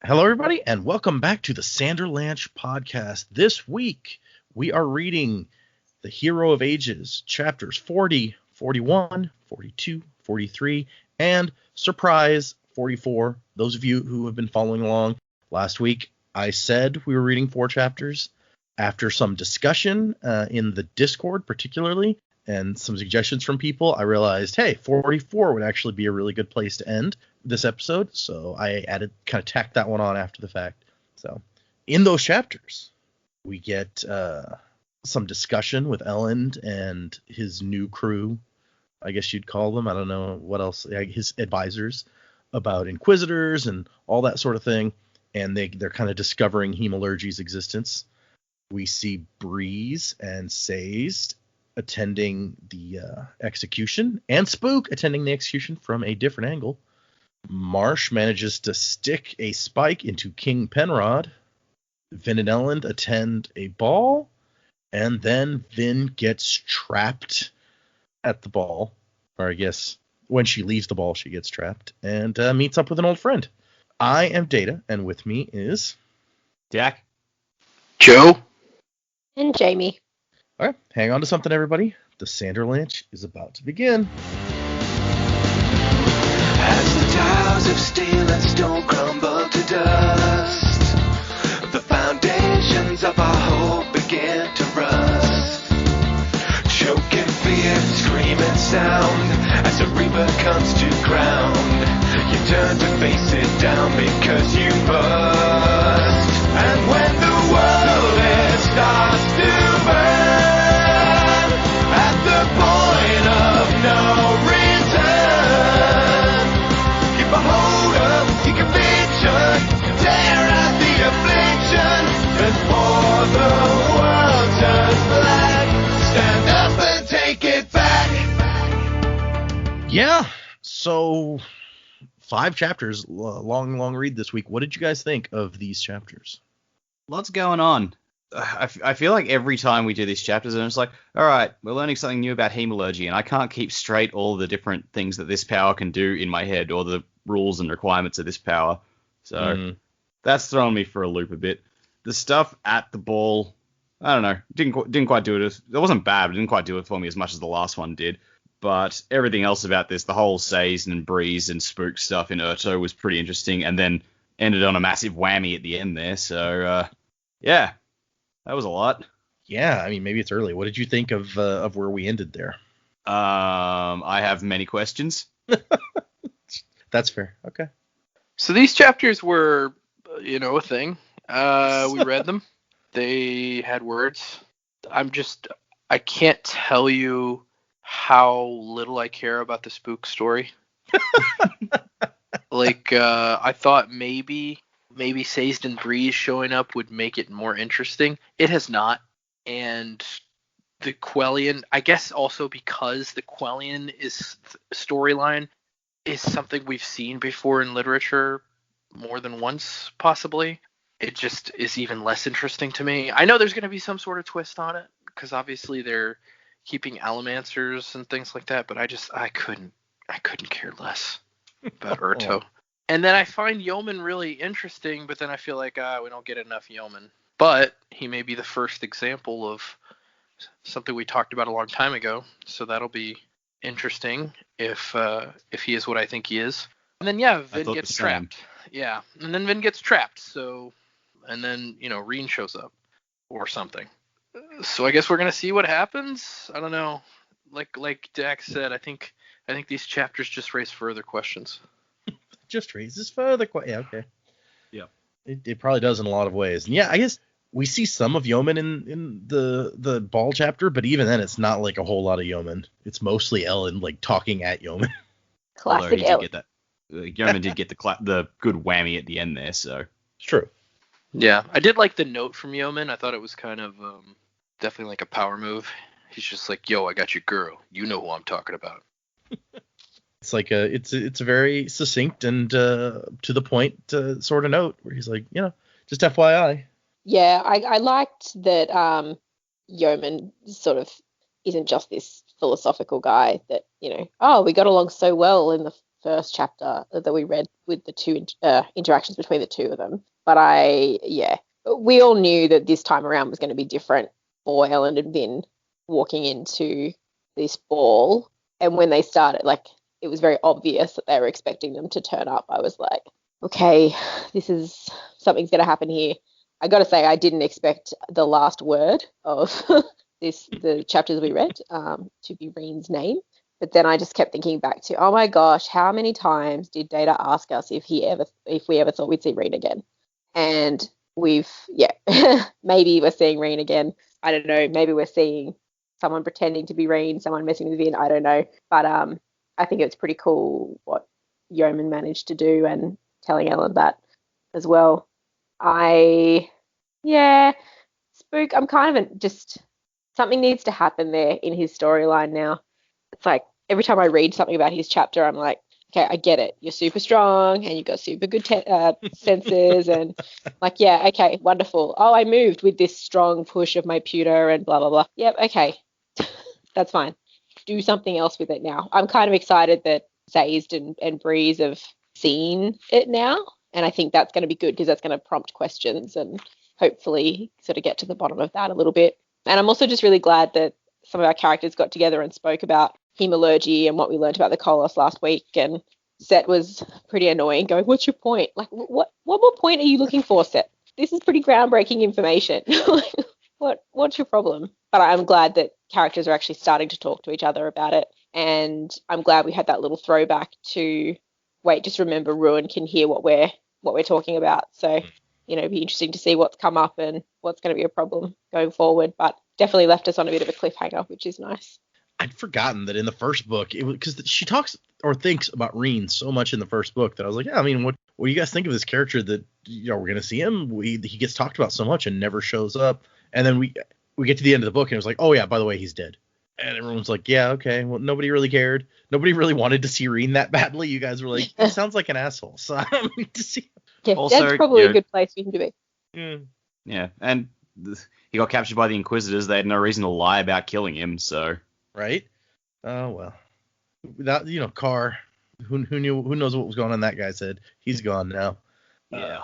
Hello, everybody, and welcome back to the Sanderlanche podcast. This week, we are reading The Hero of Ages, chapters 40, 41, 42, 43, and, surprise, 44. Those of you who have been following along, last week, I said we were reading 4 chapters. After some discussion in the Discord, particularly, and some suggestions from people, I realized, hey, 44 would actually be a really good place to end this episode, so I tacked that one on after the fact. So in those chapters, we get some discussion with Elend and his new crew, I guess you'd call them. I don't know what else, his advisors, about Inquisitors and all that sort of thing, and they're kind of discovering Hemalurgy's existence. We see Breeze and Sazed attending the execution, and Spook attending the execution from a different angle. Marsh manages to stick a spike into King Penrod. Vin and Elend attend a ball, and then Vin gets trapped at the ball. Or I guess when she leaves the ball, she gets trapped, and meets up with an old friend. I am Data, and with me is... Jack. Joe. And Jamie. All right, hang on to something, everybody. The Sanderlanche is about to begin. As the towers of steel and stone crumble to dust, the foundations of our hope begin to rust. Choking fear, screaming sound, as a reaper comes to ground. You turn to face it down because you must. And when the world starts to burn, at the point of no return, keep a hold of your conviction, tear out the affliction, before the world turns black. Stand up and take it back. Yeah, so 5 chapters, long read this week. What did you guys think of these chapters? Lots going on. I feel like every time we do these chapters, I'm just like, all right, we're learning something new about Hemalurgy, and I can't keep straight all the different things that this power can do in my head, or the rules and requirements of this power. So that's thrown me for a loop a bit. The stuff at the ball, I don't know, didn't quite do it. It wasn't bad, but it didn't quite do it for me as much as the last one did. But everything else about this, the whole Sazed and Breeze and Spook stuff in Urto was pretty interesting, and then ended on a massive whammy at the end there. So, yeah, that was a lot. Yeah, I mean, maybe it's early. What did you think of where we ended there? I have many questions. That's fair. Okay. So these chapters were, a thing. We read them. They had words. I can't tell you how little I care about the Spook story. I thought maybe Sazed and Breeze showing up would make it more interesting. It has not. And the Quellion, I guess also because the Quellion storyline is something we've seen before in literature more than once, possibly. It just is even less interesting to me. I know there's going to be some sort of twist on it, because obviously they're keeping Allomancers and things like that, but I couldn't care less about Urto. And then I find Yeoman really interesting, but then I feel like we don't get enough Yeoman. But he may be the first example of something we talked about a long time ago, so that'll be interesting if he is what I think he is. And then Vin gets trapped. Yeah, and then Vin gets trapped. So, and then Reen shows up or something. So I guess we're gonna see what happens. I don't know. Like Dak said, I think these chapters just raise further questions. Just raises further questions. Yeah, okay. Yeah. It probably does in a lot of ways. And yeah, I guess we see some of Yeoman in the ball chapter, but even then, it's not like a whole lot of Yeoman. It's mostly Ellen talking at Yeoman. Classic Ellen. Yeoman did get the good whammy at the end there, so it's true. Yeah, I did like the note from Yeoman. I thought it was kind of definitely like a power move. He's just like, "Yo, I got your girl. You know who I'm talking about." It's like it's a very succinct and to the point sort of note where he's like, just FYI. Yeah, I liked that Yeoman sort of isn't just this philosophical guy that, we got along so well in the first chapter that we read with the two interactions between the two of them. But we all knew that this time around was going to be different for Ellen and Vin walking into this ball. And when they started, like, it was very obvious that they were expecting them to turn up. I was like, okay, something's going to happen here. I got to say, I didn't expect the last word of the chapters we read to be Reen's name. But then I just kept thinking back to, oh my gosh, how many times did Data ask us if we ever thought we'd see Reen again? And maybe we're seeing Reen again. I don't know. Maybe we're seeing someone pretending to be Reen, someone messing with Vin. I don't know. But I think it's pretty cool what Yeoman managed to do and telling Ellen that as well. Spook, I'm kind of just, something needs to happen there in his storyline now. It's like every time I read something about his chapter, I'm like, okay, I get it. You're super strong and you've got super good senses and like, yeah, okay, wonderful. Oh, I moved with this strong push of my pewter and blah, blah, blah. Yep, okay, that's fine. Do something else with it now. I'm kind of excited that Sazed and Breeze have seen it now, and I think that's going to be good because that's going to prompt questions and hopefully sort of get to the bottom of that a little bit. And I'm also just really glad that some of our characters got together and spoke about hemalurgy and what we learned about the Koloss last week. And Set was pretty annoying, going, "What's your point? Like, what more point are you looking for, Set? This is pretty groundbreaking information. What's your problem?" But I'm glad that characters are actually starting to talk to each other about it. And I'm glad we had that little throwback to, wait, just remember Ruin can hear what we're talking about. So, it'd be interesting to see what's come up and what's going to be a problem going forward. But definitely left us on a bit of a cliffhanger, which is nice. I'd forgotten that in the first book, it was because she talks or thinks about Reen so much in the first book that I was like, yeah, I mean, what do you guys think of this character that, we're going to see him? He gets talked about so much and never shows up. And then we get to the end of the book and it was like, oh yeah, by the way, he's dead. And everyone's like, yeah, okay. Well, nobody really cared. Nobody really wanted to see Reen that badly. You guys were like, he sounds like an asshole. So I don't need to see him. Yeah, also, that's probably a good place for him to be. Yeah, and he got captured by the Inquisitors. They had no reason to lie about killing him, so... Right? Oh, well. Without, Carr, who knows what was going on in that guy's head? He's gone now. Yeah.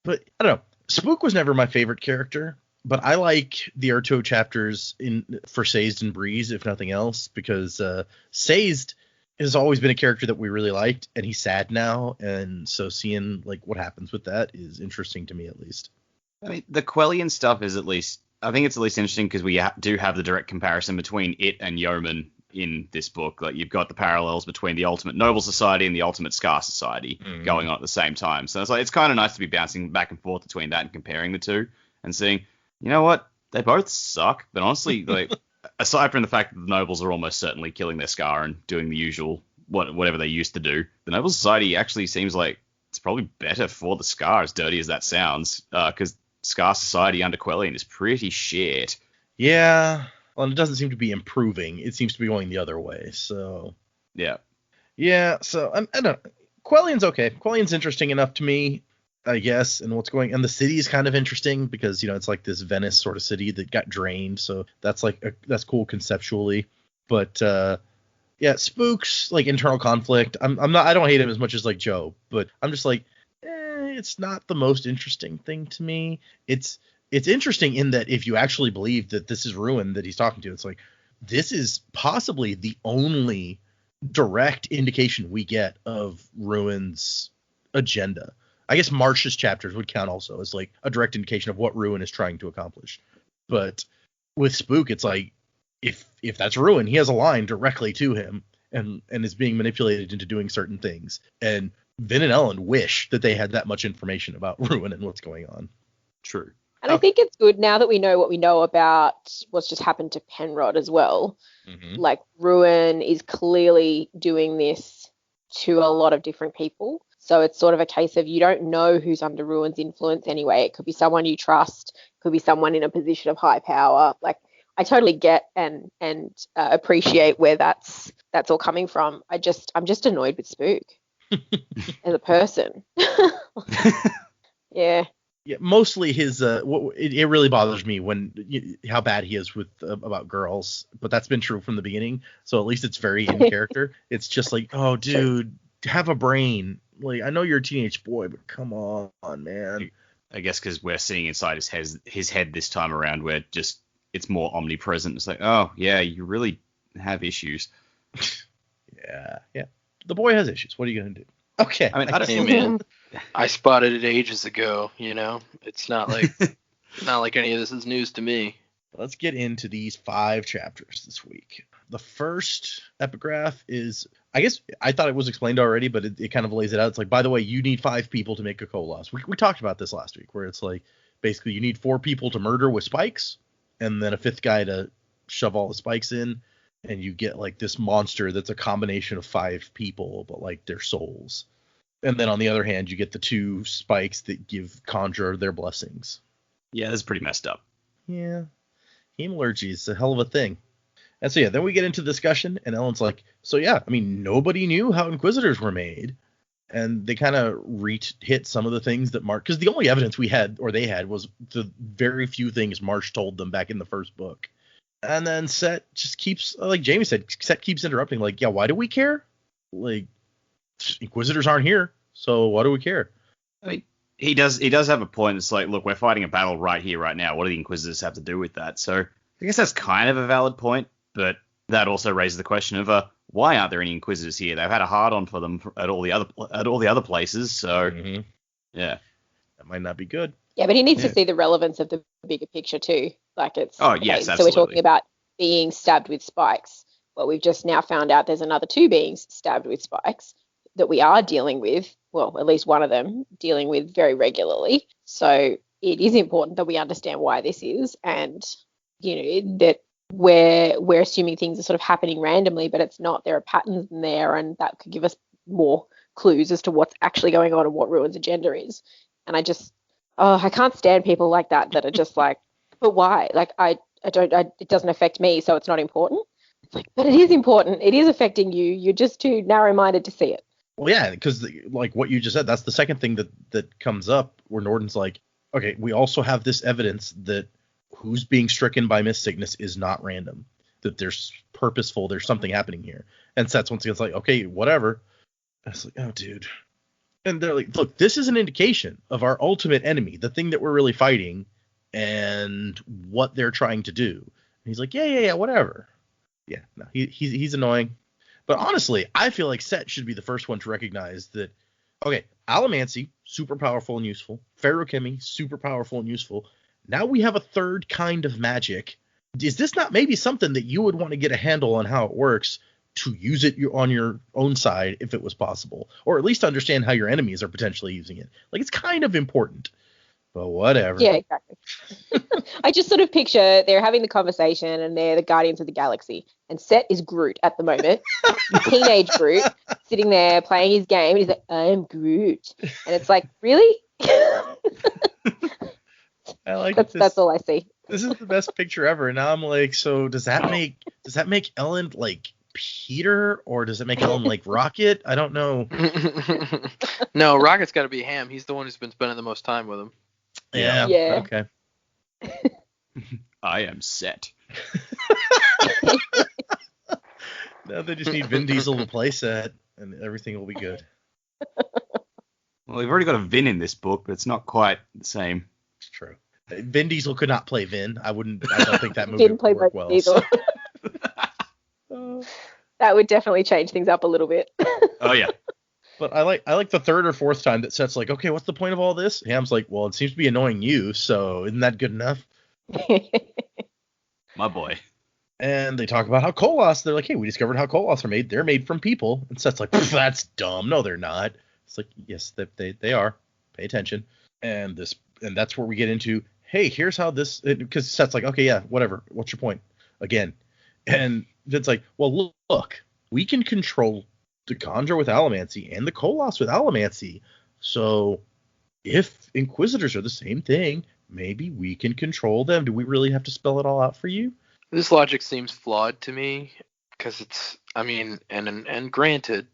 But, I don't know. Spook was never my favorite character, but I like the Urto chapters for Sazed and Breeze, if nothing else, because Sazed has always been a character that we really liked, and he's sad now, and so seeing what happens with that is interesting to me, at least. I mean, the Quellian stuff is I think it's at least interesting because we do have the direct comparison between it and Yeoman in this book. Like, you've got the parallels between the Ultimate Noble Society and the Ultimate Scar Society going on at the same time. So it's kind of nice to be bouncing back and forth between that and comparing the two and seeing, you know what, they both suck. But honestly, aside from the fact that the nobles are almost certainly killing their Scar and doing the usual whatever they used to do, the Noble Society actually seems like it's probably better for the Scar, as dirty as that sounds, because Scar Society under Quellian is pretty shit. Yeah. Well, it doesn't seem to be improving. It seems to be going the other way. So. Yeah. Yeah. So I don't know. Quellian's okay. Quellian's interesting enough to me, I guess. And the city is kind of interesting because, it's like this Venice sort of city that got drained. So that's that's cool conceptually. But, yeah, Spook's internal conflict. I don't hate him as much as Joe, but I'm just it's not the most interesting thing to me. It's interesting in that if you actually believe that this is Ruin that he's talking to, it's this is possibly the only direct indication we get of Ruin's agenda. I guess Marsh's chapters would count also as a direct indication of what Ruin is trying to accomplish. But with Spook, it's if that's Ruin, he has a line directly to him and is being manipulated into doing certain things. And Vin and Ellen wish that they had that much information about Ruin and what's going on. True. And I think it's good now that we know what we know about what's just happened to Penrod as well. Mm-hmm. Ruin is clearly doing this to a lot of different people. So it's sort of a case of you don't know who's under Ruin's influence anyway. It could be someone you trust, could be someone in a position of high power. I totally get and appreciate where that's all coming from. I'm just annoyed with Spook. As a person. Yeah, mostly his it really bothers me when how bad he is with about girls, but that's been true from the beginning, so at least it's very in character. It's just oh dude, have a brain. Like, I know you're a teenage boy, but come on, man. I guess because we're seeing inside his head this time around, where just it's more omnipresent. It's like, oh yeah, you really have issues. Yeah. The boy has issues. What are you gonna do? Okay. I mean, I don't. Hey, man, I spotted it ages ago. It's not like any of this is news to me. Let's get into these 5 chapters this week. The first epigraph is, I guess I thought it was explained already, but it kind of lays it out. It's like, by the way, you need 5 people to make a Koloss. We talked about this last week, where it's like, basically you need 4 people to murder with spikes, and then a 5th guy to shove all the spikes in, and you get like this monster that's a combination of 5 people, but like their souls. And then on the other hand, you get the 2 spikes that give Conjure their blessings. Yeah, that's pretty messed up. Yeah. Hemalurgy is a hell of a thing. And so, yeah, then we get into discussion, and Ellen's like, so, yeah, I mean, nobody knew how Inquisitors were made. And they kind of hit some of the things that March, because the only evidence we had, or they had, was the very few things March told them back in the first book. And then Set just keeps, like Jamie said, Set keeps interrupting, like, yeah, why do we care? Like, Inquisitors aren't here, so why do we care? I mean, he does have a point. It's like, look, we're fighting a battle right here, right now. What do the Inquisitors have to do with that? So I guess that's kind of a valid point, but that also raises the question of why aren't there any Inquisitors here? They've had a hard-on for them at all the other places, so yeah, that might not be good. Yeah, but he needs to see the relevance of the bigger picture too. Like it's yes, so absolutely. we're talking about being stabbed with spikes. Well, we've just now found out there's another 2 beings stabbed with spikes that we are dealing with. Well, at least one of them dealing with very regularly. So it is important that we understand why this is, and that we're assuming things are sort of happening randomly, but it's not. There are patterns in there, and that could give us more clues as to what's actually going on and what Ruin's agenda is. And I can't stand people like that are just like, but why? Like it doesn't affect me, so it's not important. It's like, but it is important. It is affecting you. You're just too narrow-minded to see it. Well, yeah, because like what you just said, that's the second thing that comes up, where Norton's like, okay, we also have this evidence that who's being stricken by Mist Sickness is not random, that there's purposeful, there's something happening here. And Seth's once again like, okay, whatever. I was like, oh, dude. And they're like, look, this is an indication of our ultimate enemy, the thing that we're really fighting, and what they're trying to do. And he's like, yeah, whatever. Yeah, no, he's annoying. But honestly, I feel like Set should be the first one to recognize that, okay, Allomancy, super powerful and useful. Feruchemy, super powerful and useful. Now we have a third kind of magic. Is this not maybe something that you would want to get a handle on how it works to use it on your own side if it was possible? Or at least understand how your enemies are potentially using it. Like, it's kind of important. But whatever. Yeah, exactly. I just sort of picture they're having the conversation and they're the Guardians of the Galaxy. And Set is Groot at the moment. Teenage Groot sitting there playing his game. And he's like, I'm Groot. And it's like, really? I like that's all I see. This is the best picture ever. And now I'm like, so does that make Ellen like Peter, or does it make Ellen like Rocket? I don't know. No, Rocket's got to be Ham. He's the one who's been spending the most time with him. Yeah. Okay. I am Set. Now they just need Vin Diesel to play Set, and everything will be good. Well, we've already got a Vin in this book, but it's not quite the same. It's true. Vin Diesel could not play Vin. I don't think that movie would work well. So. That would definitely change things up a little bit. Oh yeah. But I like the third or fourth time that Set's like, okay, what's the point of all this? Ham's like, well, it seems to be annoying you, so isn't that good enough? My boy. And they talk about how Koloss, they're like, hey, we discovered how Koloss are made. They're made from people. And Set's like, that's dumb. No, they're not. It's like, yes, they are. Pay attention. And that's where we get into, hey, here's how this, because Set's like, okay, yeah, whatever. What's your point? Again. And it's like, well, look, we can control the Conjure with Allomancy and the Koloss with Allomancy. So if Inquisitors are the same thing, maybe we can control them. Do we really have to spell it all out for you? This logic seems flawed to me, because it's, I mean, and granted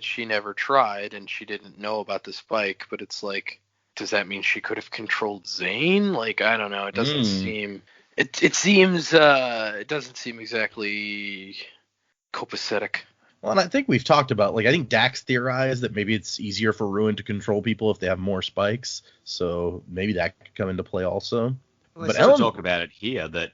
she never tried and she didn't know about the spike, but it's like, does that mean she could have controlled Zane? Like, I don't know. It doesn't seem, it seems, it doesn't seem exactly copacetic. Well, and I think we've talked about, like, I think Dax theorized that maybe it's easier for Ruin to control people if they have more spikes. So maybe that could come into play also. Well, But they sort of Ellen, talk about it here that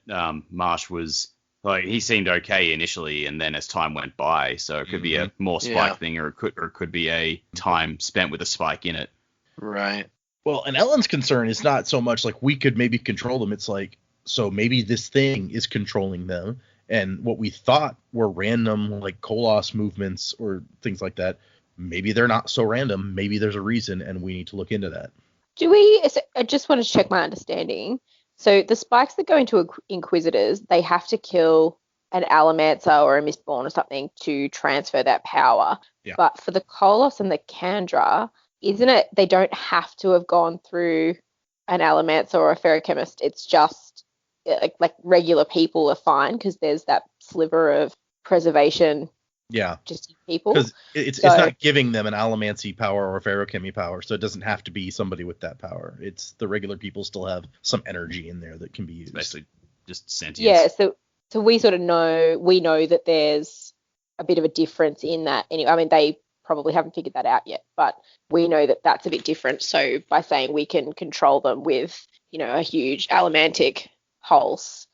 Marsh was like he seemed okay initially, and then as time went by, so it could be a more spike thing, or it could be a time spent with a spike in it. Right. well, and Ellen's concern is not so much like we could maybe control them. It's like, so maybe this thing is controlling them. And what we thought were random, like Koloss movements or things like that, maybe they're not so random. Maybe there's a reason, and we need to look into that. I just want to check my understanding. So the spikes that go into Inquisitors, they have to kill an Alamancer or a Mistborn or something to transfer that power. Yeah. But for the Koloss and the Kandra, isn't it they don't have to have gone through an Alamancer or a Ferrochemist? It's just like regular people are fine because there's that sliver of preservation Yeah, just in people. because it's not giving them an Allomancy power or a Ferrochemy power, so it doesn't have to be somebody with that power. It's the regular people still have some energy in there that can be used. Basically, just sentience. Yeah, so we sort of know that there's a bit of a difference in that. Anyway, I mean, they probably haven't figured that out yet, but we know that that's a bit different. So by saying we can control them with, a huge Allomantic pulse,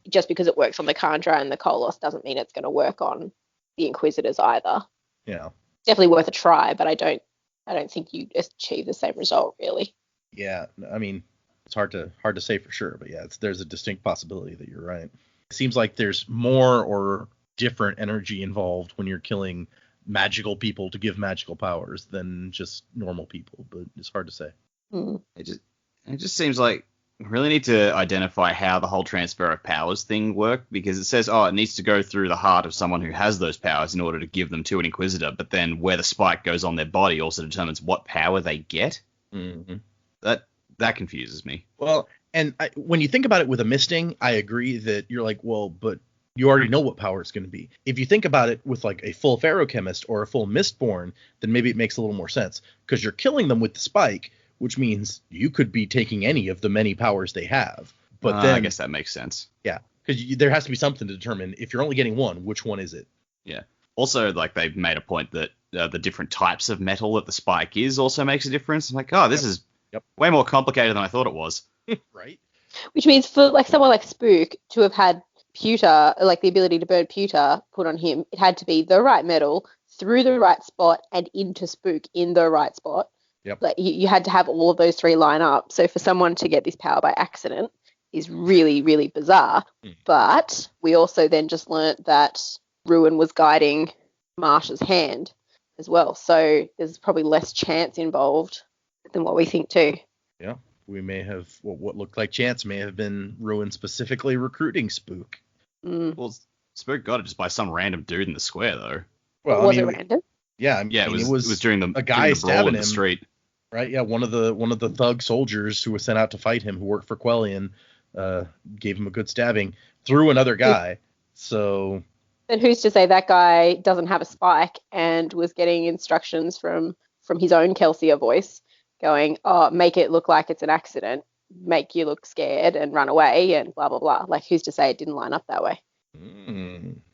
just because it works on the Kandra and the Koloss doesn't mean it's going to work on the Inquisitors either. Yeah. Definitely worth a try, but I don't think you achieve the same result really. Yeah, I mean, it's hard to say for sure, but yeah, there's a distinct possibility that you're right. It seems like there's more or different energy involved when you're killing magical people to give magical powers than just normal people, but it's hard to say. It just seems like we really need to identify how the whole transfer of powers thing worked, because it says, it needs to go through the heart of someone who has those powers in order to give them to an Inquisitor, but then where the spike goes on their body also determines what power they get. Mm-hmm. That confuses me. Well, and when you think about it with a misting, I agree that you're like, well, but you already know what power it's going to be. If you think about it with like a full Ferrochemist or a full Mistborn, then maybe it makes a little more sense, because you're killing them with the spike, which means you could be taking any of the many powers they have. But then I guess that makes sense. Yeah, because there has to be something to determine if you're only getting one, which one is it? Yeah. Also, like, they've made a point that the different types of metal that the spike is also makes a difference. I'm like, this is way more complicated than I thought it was. Right. Which means for like someone like Spook to have had pewter, like the ability to burn pewter put on him, it had to be the right metal through the right spot and into Spook in the right spot. Yep. Like you had to have all of those three line up. So for someone to get this power by accident is really, really bizarre. But we also then just learnt that Ruin was guiding Marsh's hand as well. So there's probably less chance involved than what we think too. Yeah. We may have, what looked like chance may have been Ruin specifically recruiting Spook. Well, Spook got it just by some random dude in the square, though. Well, was it random? Yeah, it was during a guy stabbing in the him. Street. Right, yeah, one of the thug soldiers who was sent out to fight him, who worked for Quellion, gave him a good stabbing through another guy. So then who's to say that guy doesn't have a spike and was getting instructions from his own Kelsier voice going, make it look like it's an accident, make you look scared and run away and blah, blah, blah. Like, who's to say it didn't line up that way?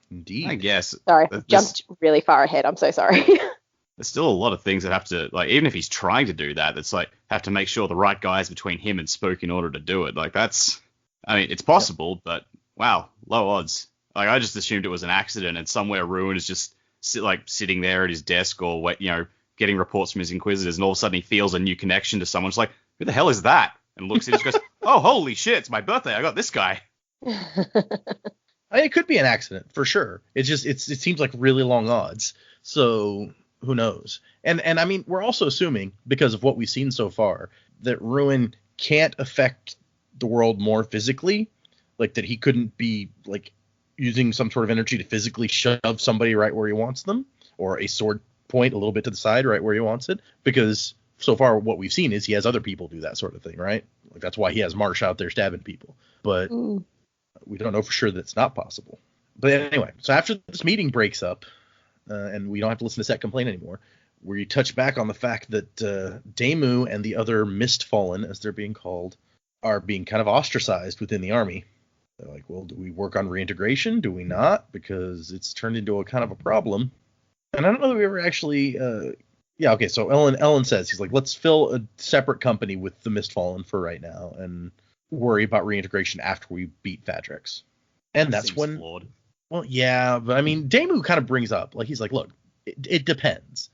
Indeed. I guess. Sorry, jumped really far ahead. I'm so sorry. There's still a lot of things that have to, like, even if he's trying to do that, that's like, have to make sure the right guy is between him and Spook in order to do it. Like, it's possible, but wow, low odds. Like, I just assumed it was an accident and somewhere Ruin is just sitting there at his desk or, getting reports from his Inquisitors, and all of a sudden he feels a new connection to someone. It's like, who the hell is that? And looks and just goes, oh, holy shit, it's my birthday. I got this guy. It could be an accident for sure. It seems like really long odds. So who knows? And I mean, we're also assuming, because of what we've seen so far, that Ruin can't affect the world more physically, like that he couldn't be like using some sort of energy to physically shove somebody right where he wants them, or a sword point a little bit to the side right where he wants it, because so far what we've seen is he has other people do that sort of thing, right? Like that's why he has Marsh out there stabbing people, but we don't know for sure that it's not possible. But anyway, so after this meeting breaks up, and we don't have to listen to Set complain anymore, we touch back on the fact that Daemu and the other Mistfallen, as they're being called, are being kind of ostracized within the army. They're like, well, do we work on reintegration? Do we not? Because it's turned into a kind of a problem. And I don't know that we ever actually. Yeah, okay. So Ellen says he's like, let's fill a separate company with the Mistfallen for right now, and worry about reintegration after we beat Fadrix. And that's Seems when. flawed. Well, yeah, but I mean, Damu kind of brings up, like, he's like, look, it depends,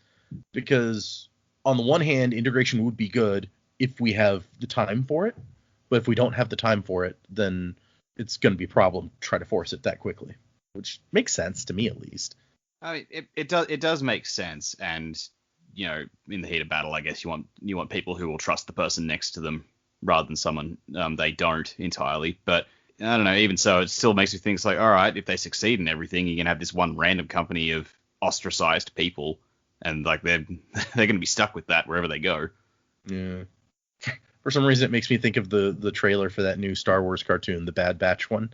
because on the one hand, integration would be good if we have the time for it, but if we don't have the time for it, then it's going to be a problem to try to force it that quickly, which makes sense to me at least. I mean, it does make sense, and in the heat of battle, I guess you want people who will trust the person next to them rather than someone they don't entirely. But I don't know. Even so, it still makes me think, it's like, all right, if they succeed in everything, you can have this one random company of ostracized people, and like they're going to be stuck with that wherever they go. Yeah. For some reason, it makes me think of the trailer for that new Star Wars cartoon, the Bad Batch one.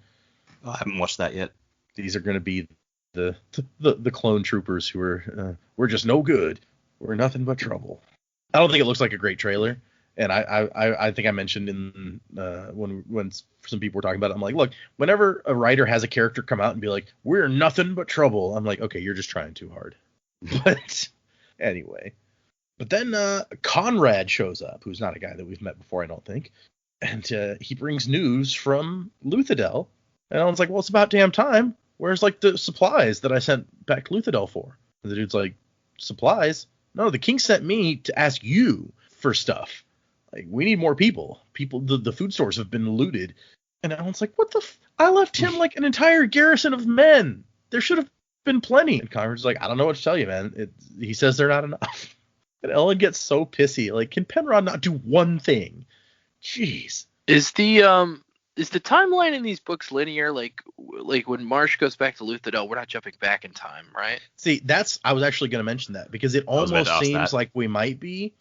Oh, I haven't watched that yet. These are going to be the clone troopers who are we're just no good. We're nothing but trouble. I don't think it looks like a great trailer, and I think I mentioned in when some people were talking about it, I'm like, look, whenever a writer has a character come out and be like, we're nothing but trouble, I'm like, okay, you're just trying too hard. But anyway. But then Conrad shows up, who's not a guy that we've met before, I don't think. And he brings news from Luthadel. And Alan's like, well, it's about damn time. Where's, like, the supplies that I sent back to Luthadel for? And the dude's like, supplies? No, the king sent me to ask you for stuff. Like, we need more people. The food stores have been looted. And Alan's like, what the I left him, like, an entire garrison of men. There should have been plenty. And Conrad's like, I don't know what to tell you, man. He says they're not enough. And Ellen gets so pissy. Like, can Penrod not do one thing? Jeez. Is the timeline in these books linear? Like when Marsh goes back to Luthadel, we're not jumping back in time, right? See, I was actually going to mention that, because it almost seems like we might be.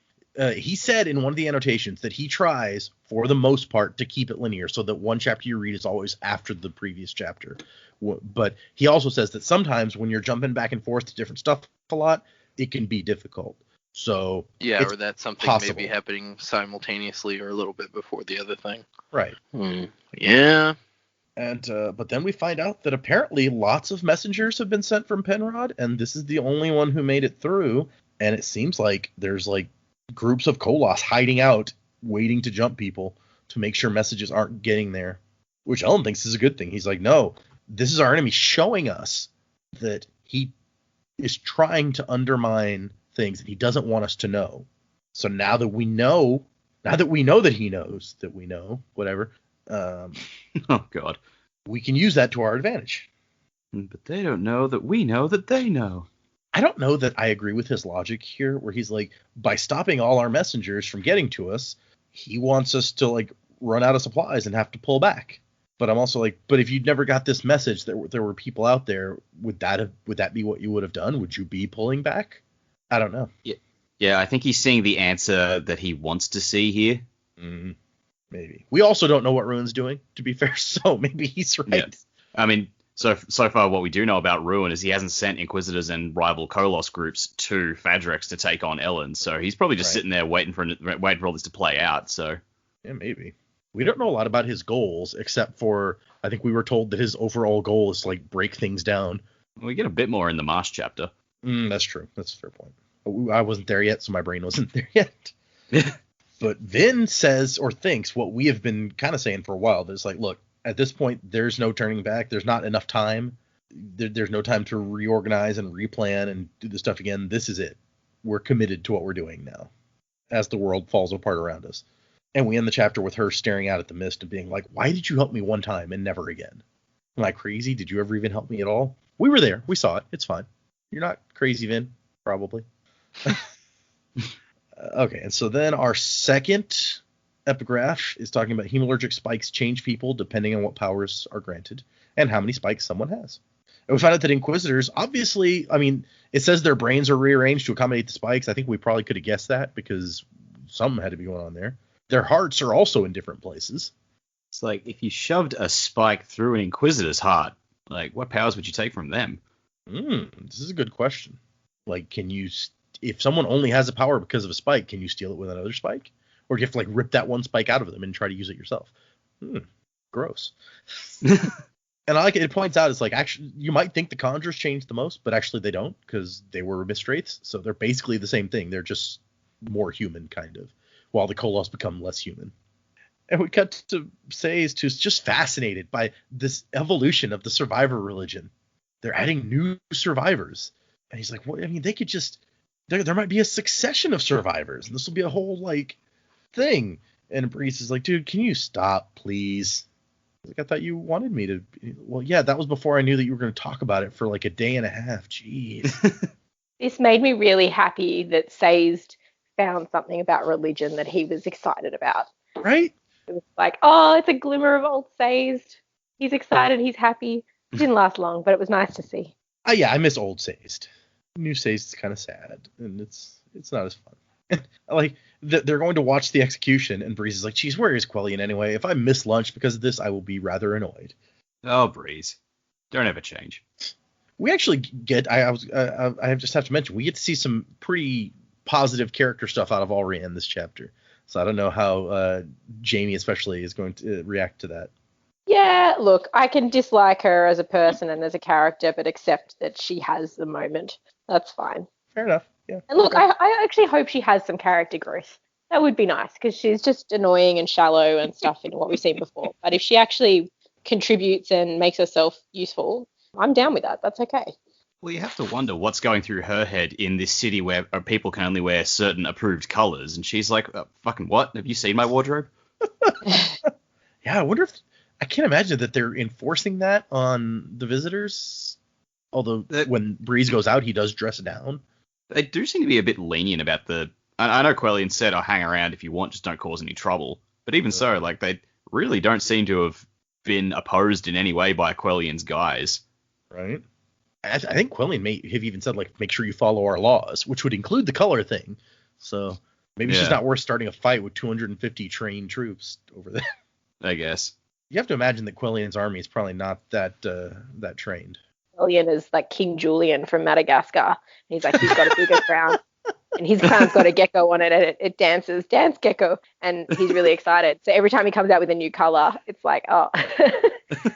He said in one of the annotations that he tries, for the most part, to keep it linear, so that one chapter you read is always after the previous chapter. But he also says that sometimes when you're jumping back and forth to different stuff a lot, it can be difficult. So yeah, or that's something possible. maybe happening simultaneously or a little bit before the other thing. Right. Yeah. And but then we find out that apparently lots of messengers have been sent from Penrod, and this is the only one who made it through. And it seems like there's like groups of Koloss hiding out, waiting to jump people to make sure messages aren't getting there, which Ellen thinks is a good thing. He's like, no, this is our enemy showing us that he is trying to undermine things that he doesn't want us to know. So now that we know that he knows that we know, whatever, oh god, we can use that to our advantage. But they don't know that we know that they know. I don't know that I agree with his logic here, where he's like, by stopping all our messengers from getting to us, he wants us to like run out of supplies and have to pull back. But I'm also like, but if you'd never got this message that there were people out there, would that be what you would have done? Would you be pulling back? I don't know. Yeah, I think he's seeing the answer that he wants to see here. Maybe. We also don't know what Ruin's doing, to be fair, so maybe he's right. Yeah. I mean, so far what we do know about Ruin is he hasn't sent Inquisitors and rival Koloss groups to Fadrix to take on Ellen, so he's probably just sitting there waiting for all this to play out. So yeah, maybe. We don't know a lot about his goals, except for I think we were told that his overall goal is to like break things down. We get a bit more in the Marsh chapter. That's true. That's a fair point. I wasn't there yet, so my brain wasn't there yet. But Vin says or thinks what we have been kind of saying for a while. There's like, look, at this point, there's no turning back. There's not enough time. There's no time to reorganize and replan and do the stuff again. This is it. We're committed to what we're doing now as the world falls apart around us. And we end the chapter with her staring out at the mist and being like, why did you help me one time and never again? Am I crazy? Did you ever even help me at all? We were there. We saw it. It's fine. You're not crazy, Vin. Probably. Okay, and so then our second epigraph is talking about hemalurgic spikes change people depending on what powers are granted and how many spikes someone has. And we found out that Inquisitors, obviously, I mean, it says their brains are rearranged to accommodate the spikes. I think we probably could have guessed that because something had to be going on there. Their hearts are also in different places. It's like, if you shoved a spike through an Inquisitor's heart, like, what powers would you take from them? This is a good question. Like, can you, if someone only has a power because of a spike, can you steal it with another spike? Or do you have to, like, rip that one spike out of them and try to use it yourself? Gross. And I like it points out, it's like, actually, you might think the Conjurers changed the most, but actually they don't, because they were Mistwraiths, so they're basically the same thing. They're just more human, kind of, while the Koloss become less human. And we cut to Sazed, who's just fascinated by this evolution of the survivor religion. They're adding new survivors. And he's like, well, I mean, they could just, there might be a succession of survivors, and this will be a whole, like, thing. And Breeze is like, dude, can you stop, please? Like, I thought you wanted me to. Well, yeah, that was before I knew that you were going to talk about it for like a day and a half. Jeez. This made me really happy that Sazed found something about religion that he was excited about. Right? It was like, oh, it's a glimmer of old Sazed. He's excited. He's happy. It didn't last long, but it was nice to see. Yeah, I miss old Sazed. New Sazed is kind of sad, and it's not as fun. Like, they're going to watch the execution, and Breeze is like, geez, where is Quellion anyway? If I miss lunch because of this, I will be rather annoyed. Oh, Breeze. Don't ever change. We actually get, I just have to mention, we get to see some pretty positive character stuff out of Alri in this chapter. So I don't know how Jamie especially is going to react to that. Yeah, look, I can dislike her as a person and as a character, but accept that she has the moment. That's fine. Fair enough. Yeah. And look, okay. I actually hope she has some character growth. That would be nice, because she's just annoying and shallow and stuff in what we've seen before. But if she actually contributes and makes herself useful, I'm down with that. That's okay. Well, you have to wonder what's going through her head in this city where people can only wear certain approved colors. And she's like, fucking what? Have you seen my wardrobe? Yeah, I wonder if... I can't imagine that they're enforcing that on the visitors. Although when Breeze goes out, he does dress down. They do seem to be a bit lenient about the... I know Quellion said, I'll hang around if you want, just don't cause any trouble. But even so, like, they really don't seem to have been opposed in any way by Quellion's guys. Right. I think Quellion may have even said, like, make sure you follow our laws, which would include the color thing. So maybe it's just not worth starting a fight with 250 trained troops over there. I guess. You have to imagine that Quellion's army is probably not that trained. Quellion is like King Julian from Madagascar. He's like, he's got a bigger crown, and his crown's got a gecko on it, and it dances, dance gecko, and he's really excited. So every time he comes out with a new color, it's like, oh,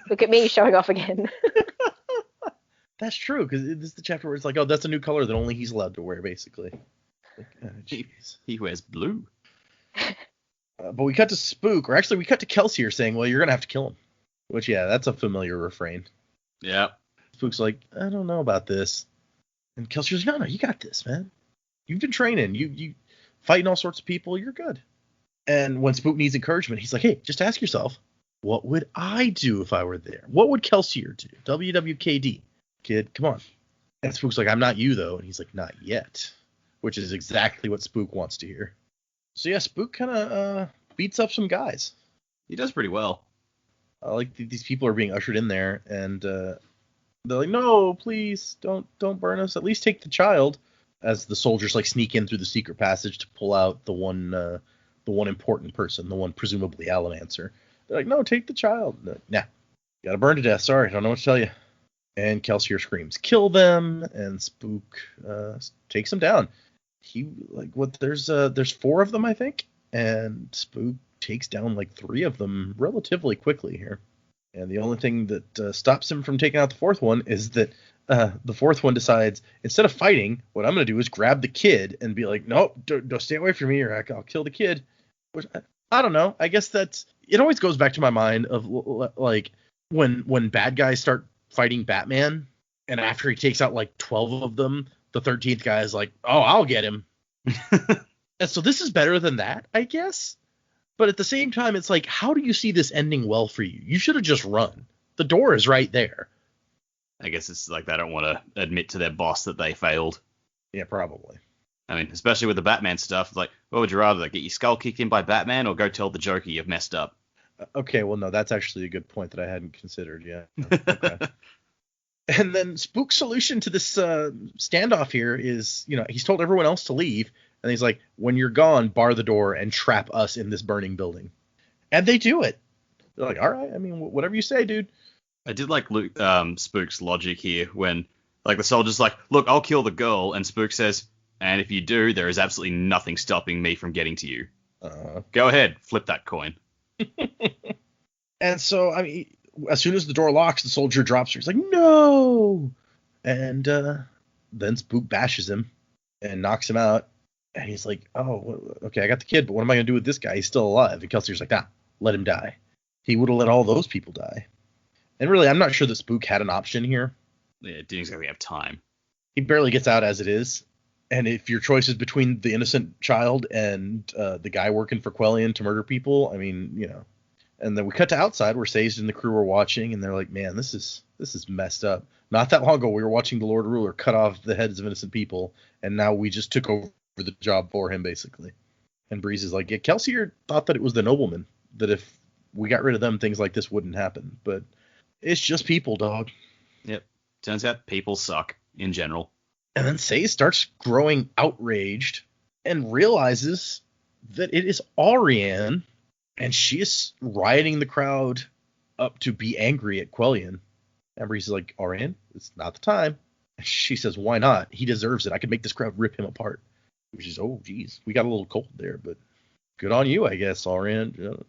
look at me showing off again. That's true, because this is the chapter where it's like, oh, that's a new color that only he's allowed to wear, basically. Like, he wears blue. But we cut to Spook, or actually we cut to Kelsey here saying, well, you're going to have to kill him. Which, yeah, that's a familiar refrain. Yeah. Spook's like, I don't know about this. And Kelsey's like, no, you got this, man. You've been training. You fighting all sorts of people. You're good. And when Spook needs encouragement, he's like, hey, just ask yourself, what would I do if I were there? What would Kelsey do? WWKD. Kid, come on. And Spook's like, I'm not you, though. And he's like, not yet. Which is exactly what Spook wants to hear. So, yeah, Spook kind of beats up some guys. He does pretty well. Like, these people are being ushered in there, and they're like, no, please, don't burn us. At least take the child. As the soldiers, like, sneak in through the secret passage to pull out the one important person, the one presumably Alamancer. They're like, no, take the child. Nah, you gotta burn to death. Sorry, don't know what to tell you. And Kelsier screams, kill them, and Spook takes them down. There's 4 of them, I think, and Spook takes down like 3 of them relatively quickly here. And the only thing that stops him from taking out the 4th one is that the 4th one decides, instead of fighting, what I'm going to do is grab the kid and be like, nope, don't stay away from me or I'll kill the kid. Which, I don't know. I guess it always goes back to my mind of like when bad guys start fighting Batman, and after he takes out like 12 of them, the 13th guy is like, oh, I'll get him. And so this is better than that, I guess. But at the same time, it's like, how do you see this ending well for you? You should have just run. The door is right there. I guess it's like they don't want to admit to their boss that they failed. Yeah, probably. I mean, especially with the Batman stuff, like, what would you rather, like, get your skull kicked in by Batman or go tell the Joker you've messed up? Okay, well, no, that's actually a good point that I hadn't considered yet. Okay. And then Spook's solution to this standoff here is, he's told everyone else to leave, and he's like, when you're gone, bar the door and trap us in this burning building. And they do it. They're like, all right, I mean, whatever you say, dude. I did like Spook's logic here when, like, the soldier's like, look, I'll kill the girl, and Spook says, and if you do, there is absolutely nothing stopping me from getting to you. Go ahead, flip that coin. And so, I mean, as soon as the door locks, the soldier drops her. He's like, no! And then Spook bashes him and knocks him out. And he's like, oh, okay, I got the kid, but what am I going to do with this guy? He's still alive. And Kelsier's like, nah, let him die. He would have let all those people die. And really, I'm not sure that Spook had an option here. Yeah, didn't exactly have time. He barely gets out as it is. And if your choice is between the innocent child and the guy working for Quellion to murder people, I mean, you know. And then we cut to outside where Sazed and the crew are watching, and they're like, man, this is messed up. Not that long ago, we were watching the Lord Ruler cut off the heads of innocent people, and now we just took over the job for him, basically. And Breeze is like, yeah, Kelsier thought that it was the noblemen, that if we got rid of them, things like this wouldn't happen. But it's just people, dog. Yep. Turns out people suck in general. And then Sazed starts growing outraged and realizes that it is Auriane, and she is rioting the crowd up to be angry at Quellion. And Breeze is like, Auriane, it's not the time. And she says, why not? He deserves it. I could make this crowd rip him apart. Which is, oh, geez, we got a little cold there, but good on you, I guess, Auriane.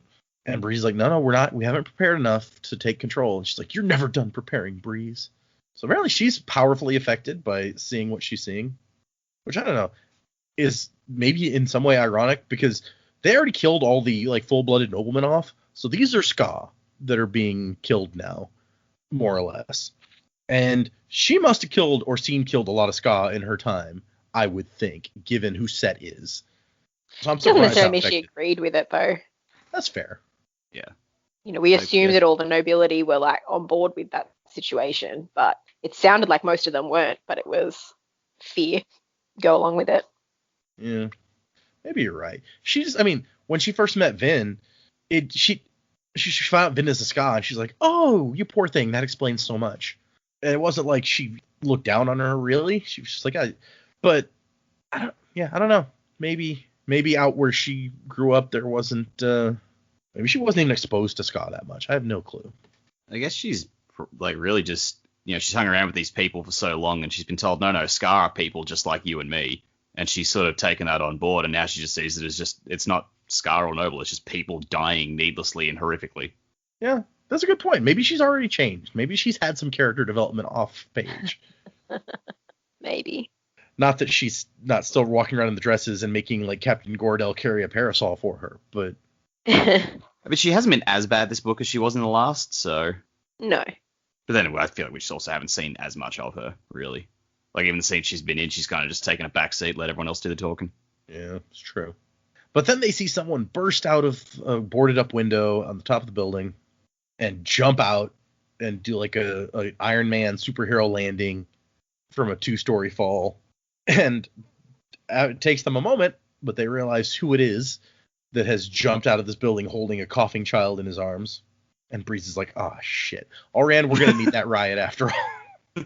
And Breeze is like, no, we're not. We haven't prepared enough to take control. And she's like, you're never done preparing, Breeze. So apparently she's powerfully affected by seeing what she's seeing, which I don't know, is maybe in some way ironic because they already killed all the like full-blooded noblemen off. So these are Ska that are being killed now, more or less. And she must have killed or seen killed a lot of Ska in her time, I would think, given who Set is. So I'm Doesn't surprised necessarily how mean she affected. agreed with it, though. That's fair. Yeah. You know, we assumed yeah. that all the nobility were like on board with that situation, but it sounded like most of them weren't. But it was fear. Go along with it. Yeah, maybe you're right. I mean, when she first met Vin, she found out Vin is a Ska, and she's like, oh, you poor thing, that explains so much. And it wasn't like she looked down on her, really. She was just like, I don't know. Maybe out where she grew up, there wasn't, maybe she wasn't even exposed to Ska that much. I have no clue. I guess she's like really just, you know, she's hung around with these people for so long and she's been told, no, Ska are people just like you and me. And she's sort of taken that on board, and now she just sees it as just, it's not Ska or noble, it's just people dying needlessly and horrifically. Yeah, that's a good point. Maybe she's already changed. Maybe she's had some character development off page. Maybe. Not that she's not still walking around in the dresses and making like Captain Gordel carry a parasol for her, but But she hasn't been as bad this book as she was in the last, so. No. But then I feel like we just also haven't seen as much of her, really. Like, even the scenes she's been in, she's kind of just taken a back seat, let everyone else do the talking. yeah, it's true. But then they see someone burst out of a boarded up window on the top of the building and jump out and do like a Iron Man superhero landing from a 2-story fall. And it takes them a moment, but they realize who it is that has jumped out of this building holding a coughing child in his arms. And Breeze is like, oh, shit. Auriane, we're going to need that riot after all.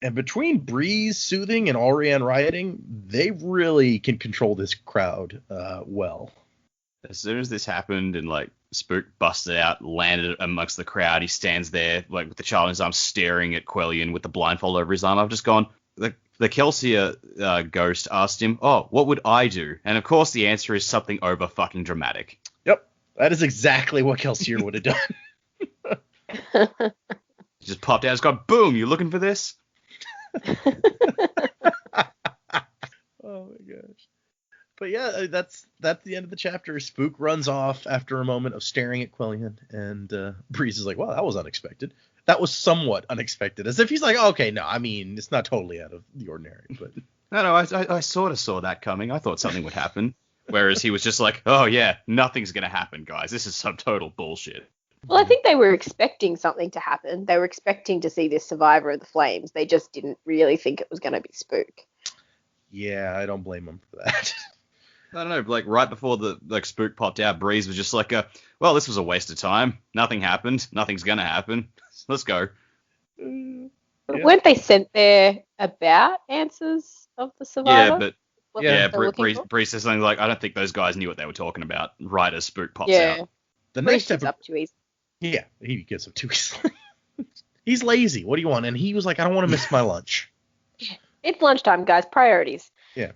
And between Breeze soothing and Auriane rioting, they really can control this crowd well. As soon as this happened and, like, Spook busted out, landed amongst the crowd, he stands there, like, with the child in his arms staring at Quellion with the blindfold over his arm. I've just gone, the Kelsier ghost asked him, oh, what would I do? And, of course, the answer is something over fucking dramatic. Yep, that is exactly what Kelsier would have done. He just popped out, it's gone, boom, you looking for this? Oh my gosh. But yeah, that's the end of the chapter. Spook runs off after a moment of staring at Quellion, and Breeze is like, well, that was unexpected. That was somewhat unexpected, as if he's like, okay, no, I mean, it's not totally out of the ordinary, but No, I sort of saw that coming. I thought something would happen. Whereas he was just like, oh yeah, nothing's gonna happen, guys. This is some total bullshit. Well, I think they were expecting something to happen. They were expecting to see this survivor of the flames. They just didn't really think it was going to be Spook. yeah, I don't blame him for that. I don't know, like right before the Spook popped out, Breeze was just like, well, this was a waste of time. Nothing happened. Nothing's gonna happen. Let's go. But Yeah. weren't they sent there about answers of the survivor? Yeah, but What yeah, they were looking for? Breeze says something like, I don't think those guys knew what they were talking about. Right as Spook pops Yeah, out. The Breeze next is episode, up too easy. yeah, he gets up too easily. He's lazy. What do you want? And he was like, I don't want to miss my lunch. It's lunchtime, guys. Priorities. Yeah.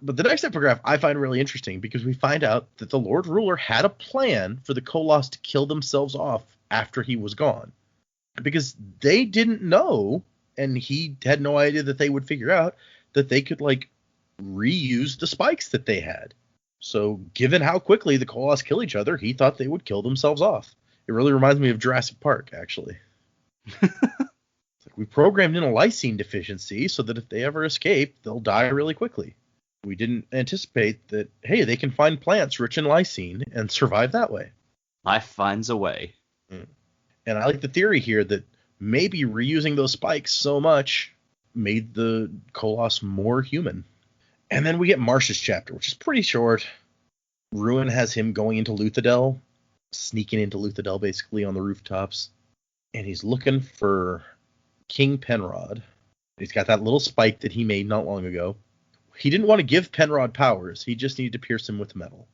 But the next epigraph I find really interesting because we find out that the Lord Ruler had a plan for the Koloss to kill themselves off after he was gone. Because they didn't know, and he had no idea that they would figure out that they could, like, reuse the spikes that they had. So given how quickly the Koloss kill each other, he thought they would kill themselves off. It really reminds me of Jurassic Park, actually. We programmed in a lysine deficiency so that if they ever escape, they'll die really quickly. We didn't anticipate that, hey, they can find plants rich in lysine and survive that way. Life finds a way. And I like the theory here that maybe reusing those spikes so much made the Koloss more human. And then we get Marsh's chapter, which is pretty short. Ruin has him going into Luthadel, sneaking into Luthadel basically on the rooftops. And he's looking for King Penrod. He's got that little spike that he made not long ago. He didn't want to give Penrod powers. He just needed to pierce him with metal.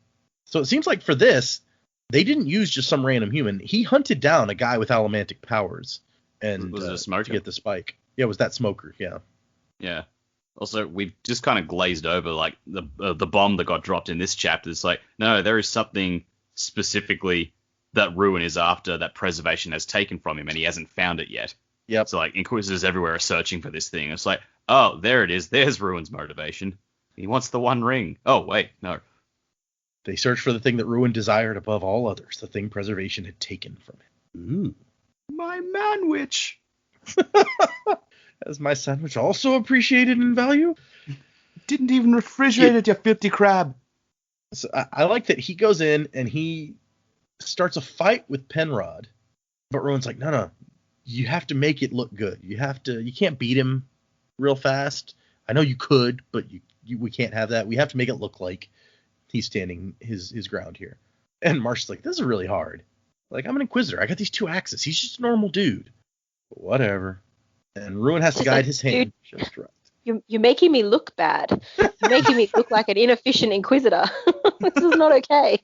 So it seems like for this, they didn't use just some random human. He hunted down a guy with allomantic powers and was it a smoker? to get the spike. Yeah, it was that smoker, yeah. Yeah. Also, we've just kind of glazed over, like, the bomb that got dropped in this chapter. It's like, no, there is something specifically that Ruin is after that preservation has taken from him, and he hasn't found it yet. Yep. So, like, Inquisitors everywhere are searching for this thing. It's like, oh, there it is. There's Ruin's motivation. He wants the One Ring. Oh, wait, no. They searched for the thing that Ruin desired above all others, the thing preservation had taken from him. Ooh. My manwich. Is my sandwich also appreciated in value? Didn't even refrigerate it, you filthy crab. So I like that he goes in and he starts a fight with Penrod. But Ruin's like, no, you have to make it look good. You can't beat him real fast. I know you could, but we can't have that. We have to make it look like he's standing his ground here. And Marsh's like, this is really hard. Like, I'm an Inquisitor. I got these 2 axes. He's just a normal dude. But whatever. And Ruin has to guide his hand just right. You're making me look bad. You're making me look like an inefficient Inquisitor. This is not okay.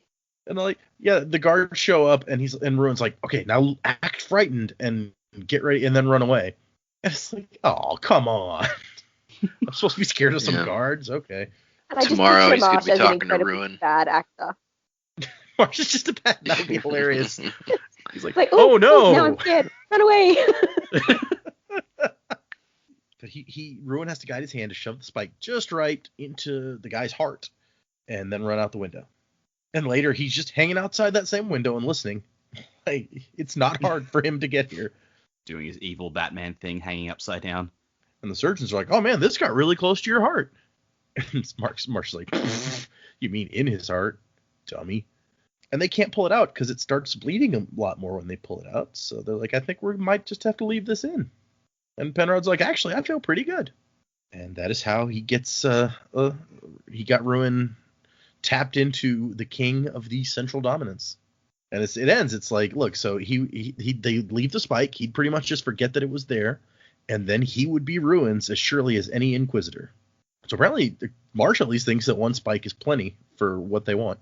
And like, yeah, the guards show up and Ruin's like, okay, now act frightened and get ready and then run away. And it's like, oh, come on. I'm supposed to be scared of some guards? Okay. And I Tomorrow he's just going to be Marsh as an talking to incredibly Ruin. Bad actor. Marsh is just a bad. That would be hilarious. He's like, Like, oh no. Now I'm scared. Run away. But Ruin has to guide his hand to shove the spike just right into the guy's heart and then run out the window. And later he's just hanging outside that same window and listening. Like, it's not hard for him to get here. Doing his evil Batman thing, hanging upside down. And the surgeons are like, oh man, this got really close to your heart. And Marsh's like, you mean in his heart, dummy. And they can't pull it out because it starts bleeding a lot more when they pull it out. So they're like, I think we might just have to leave this in. And Penrod's like, actually, I feel pretty good. And that is how he gets, he got Ruin tapped into the king of the central dominance. And it ends. It's like, look, so they leave the spike. He'd pretty much just forget that it was there. And then he would be Ruin's as surely as any Inquisitor. So apparently Marsh at least thinks that 1 spike is plenty for what they want.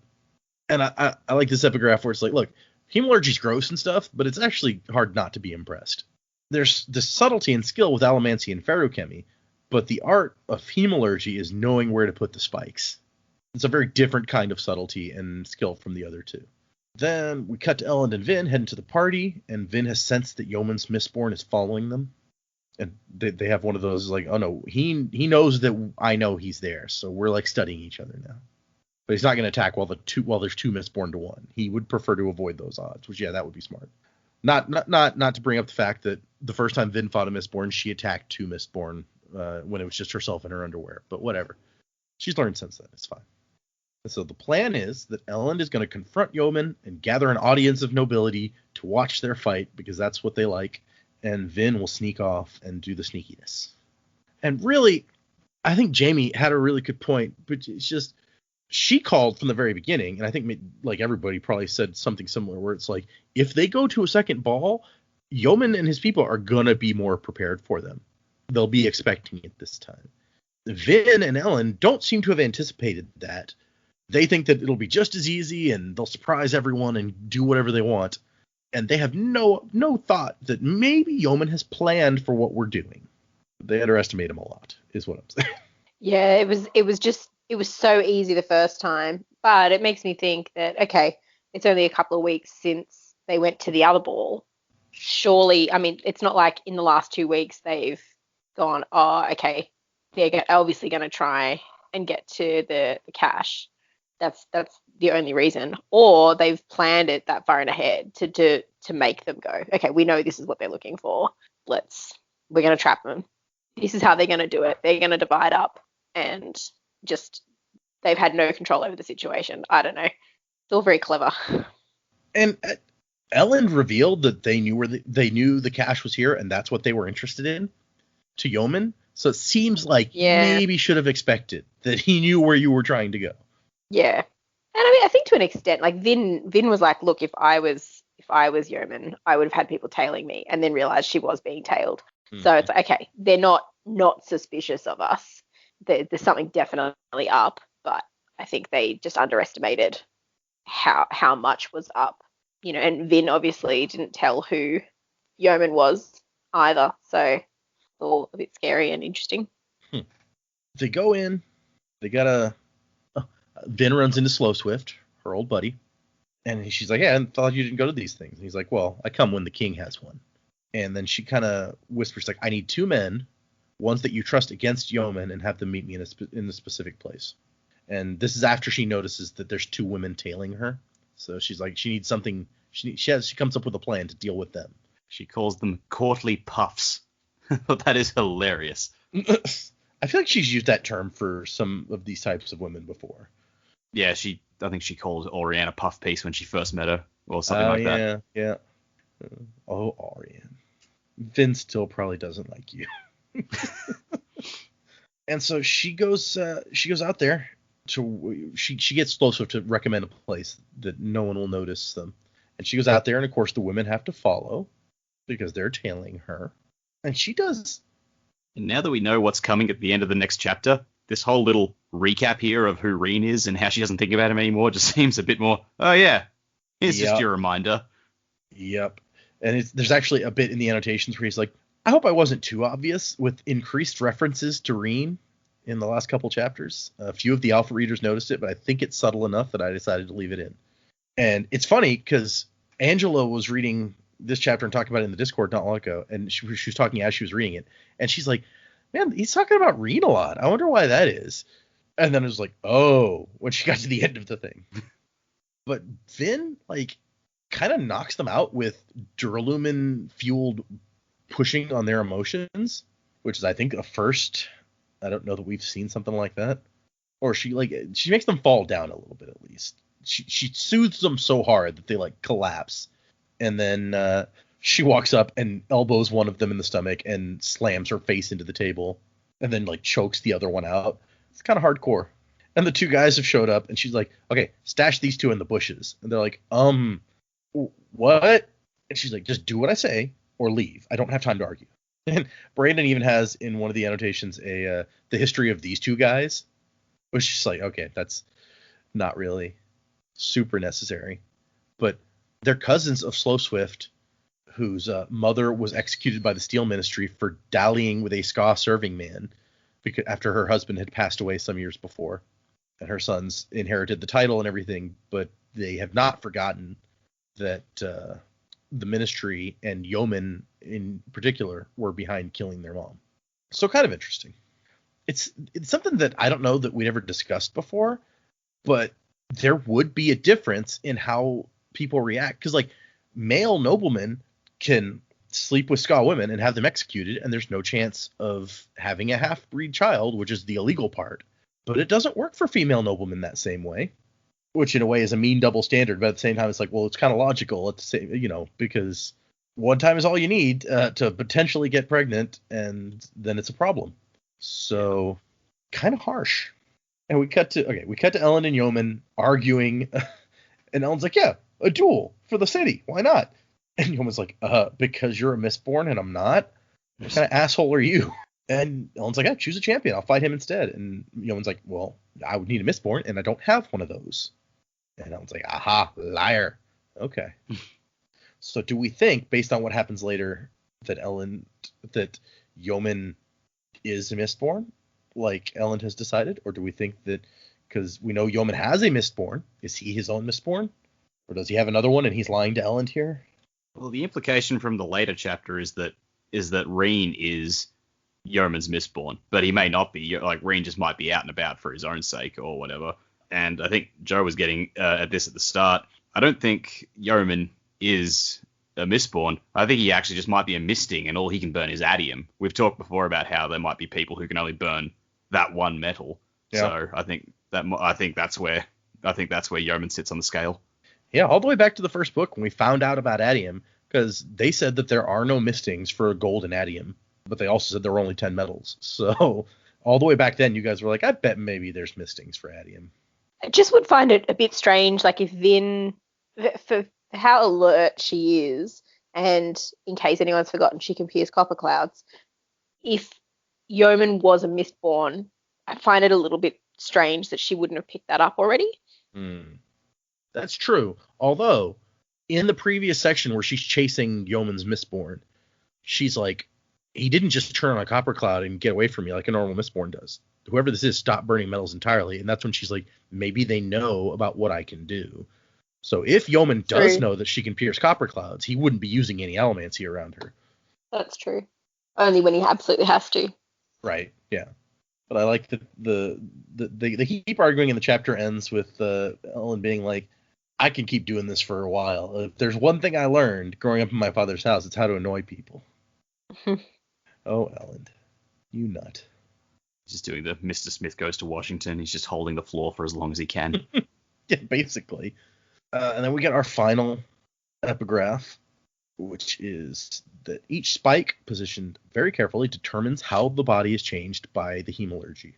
And I like this epigraph where it's like, look, hemalurgy's gross and stuff, but it's actually hard not to be impressed. There's the subtlety and skill with allomancy and feruchemy, but the art of hemalurgy is knowing where to put the spikes. It's a very different kind of subtlety and skill from the other 2. Then we cut to Elend and Vin heading to the party, and Vin has sensed that Yeoman's Mistborn is following them. And they have one of those like, oh no, he knows that I know he's there, so we're like studying each other now. But he's not going to attack while there's 2 Mistborn to 1. He would prefer to avoid those odds, which, yeah, that would be smart. Not to bring up the fact that the first time Vin fought a Mistborn, she attacked 2 Mistborn when it was just herself in her underwear. But whatever. She's learned since then. It's fine. And so the plan is that Elend is going to confront Yeoman and gather an audience of nobility to watch their fight, because that's what they like. And Vin will sneak off and do the sneakiness. And really, I think Jamie had a really good point, but it's just, she called from the very beginning, and I think like everybody probably said something similar, where it's like, if they go to a second ball, Yeoman and his people are going to be more prepared for them. They'll be expecting it this time. Vin and Elend don't seem to have anticipated that. They think that it'll be just as easy, and they'll surprise everyone and do whatever they want. And they have no thought that maybe Yeoman has planned for what we're doing. They underestimate him a lot, is what I'm saying. Yeah, it was so easy the first time, but it makes me think that, okay, it's only a couple of weeks since they went to the other ball, surely, I mean, it's not like in the last 2 weeks they've gone, oh, okay, they're obviously going to try and get to the cash. That's the only reason. Or they've planned it that far in ahead to make them go, okay, we know this is what they're looking for. We're going to trap them. This is how they're going to do it. They're going to divide up and just, they've had no control over the situation. I don't know. It's all very clever. And Ellen revealed that they knew they knew the cash was here, and that's what they were interested in to Yeoman. So it seems like maybe should have expected that he knew where you were trying to go. Yeah. And I mean, I think to an extent, like Vin was like, look, if I was Yeoman, I would have had people tailing me, and then realized she was being tailed. Mm-hmm. So it's like, okay, they're not suspicious of us. There's something definitely up, but I think they just underestimated how much was up, you know. And Vin obviously didn't tell who Yeoman was either, so it's all a bit scary and interesting. They go in. They got Vin runs into Slow Swift, her old buddy, and she's like, "Yeah, I thought you didn't go to these things." And he's like, "Well, I come when the king has one." And then she kind of whispers like, "I need 2 men, ones that you trust against Yeoman, and have them meet me in a specific place." And this is after she notices that there's 2 women tailing her. So she's like, she needs something. She comes up with a plan to deal with them. She calls them courtly puffs. That is hilarious. I feel like she's used that term for some of these types of women before. Yeah, I think she called Orianne a puff piece when she first met her, or something like that. Yeah. Oh, Orianne. Vin still probably doesn't like you. And so she goes out there she gets Slow Swift to recommend a place that no one will notice them. And she goes out there, and of course the women have to follow because they're tailing her. And she does. And now that we know what's coming at the end of the next chapter, this whole little recap here of who Reen is and how she doesn't think about him anymore just seems a bit more, oh yeah, here's just your reminder. Yep. And there's actually a bit in the annotations where he's like, I hope I wasn't too obvious with increased references to Reen in the last couple chapters. A few of the alpha readers noticed it, but I think it's subtle enough that I decided to leave it in. And it's funny because Angela was reading this chapter and talking about it in the Discord not long ago, and she was talking as she was reading it, and she's like, man, he's talking about Reen a lot. I wonder why that is. And then it was like, oh, when she got to the end of the thing. But Vin, like, kind of knocks them out with Duralumin-fueled pushing on their emotions, which is, I think, a first. I don't know that we've seen something like that. Or she makes them fall down a little bit at least. She soothes them so hard that they, like, collapse. And then she walks up and elbows one of them in the stomach and slams her face into the table and then, like, chokes the other one out. It's kind of hardcore. And the 2 guys have showed up, and she's like, okay, stash these 2 in the bushes. And they're like, what? And she's like, just do what I say or leave. I don't have time to argue. And Brandon even has in one of the annotations the history of these 2 guys, which is like, okay, that's not really super necessary. But they're cousins of Slow Swift, whose mother was executed by the Steel Ministry for dallying with a Ska serving man after her husband had passed away some years before. And her sons inherited the title and everything, but they have not forgotten that the Ministry and Yeoman in particular were behind killing their mom. So kind of interesting. It's something that I don't know that we'd ever discussed before, but there would be a difference in how people react. Because, like, male noblemen can sleep with Ska women and have them executed, and there's no chance of having a half-breed child, which is the illegal part. But it doesn't work for female noblemen that same way, which in a way is a mean double standard. But at the same time, it's like, well, it's kind of logical at the same, you know, because one time is all you need to potentially get pregnant, and then it's a problem. So kind of harsh. And we cut to Ellen and Yeoman arguing, and Ellen's like, yeah, a duel for the city. Why not? And Yeoman's like, because you're a Mistborn and I'm not? What kind of asshole are you? And Ellen's like, yeah, choose a champion. I'll fight him instead. And Yeoman's like, well, I would need a Mistborn, and I don't have one of those. And Ellen's like, aha, liar. Okay. So do we think, based on what happens later, that Yeoman is a Mistborn, like Ellen has decided? Or do we think that, because we know Yeoman has a Mistborn, is he his own Mistborn? Or does he have another one and he's lying to Elend here? Well, the implication from the later chapter is that Reen is Yeoman's Mistborn, but he may not be. Like, Reen just might be out and about for his own sake or whatever. And I think Joe was getting at this at the start. I don't think Yeoman is a Mistborn. I think he actually just might be a Misting, and all he can burn is Adium. We've talked before about how there might be people who can only burn that one metal. Yeah. So I think that's where Yeoman sits on the scale. Yeah, all the way back to the first book when we found out about Adium, because they said that there are no mistings for gold and Adium, but they also said there were only 10 metals. So all the way back then, you guys were like, I bet maybe there's mistings for Adium. I just would find it a bit strange, like if Vin, for how alert she is, and in case anyone's forgotten, she can pierce copper clouds. If Yeoman was a Mistborn, I find it a little bit strange that she wouldn't have picked that up already. That's true. Although, in the previous section where she's chasing Yeoman's Mistborn, she's like, he didn't just turn on a copper cloud and get away from me like a normal Mistborn does. Whoever this is, stop burning metals entirely. And that's when she's like, maybe they know about what I can do. So if Yeoman does know that she can pierce copper clouds, he wouldn't be using any allomancy around her. That's true. Only when he absolutely has to. Right, yeah. But I like that the keep arguing in the chapter ends with Ellen being like, I can keep doing this for a while. If there's one thing I learned growing up in my father's house, it's how to annoy people. Oh, Ellen, you nut. Just doing the Mr. Smith Goes to Washington. He's just holding the floor for as long as he can. Yeah, basically. And then we get our final epigraph, which is that each spike positioned very carefully determines how the body is changed by the hemalurgy.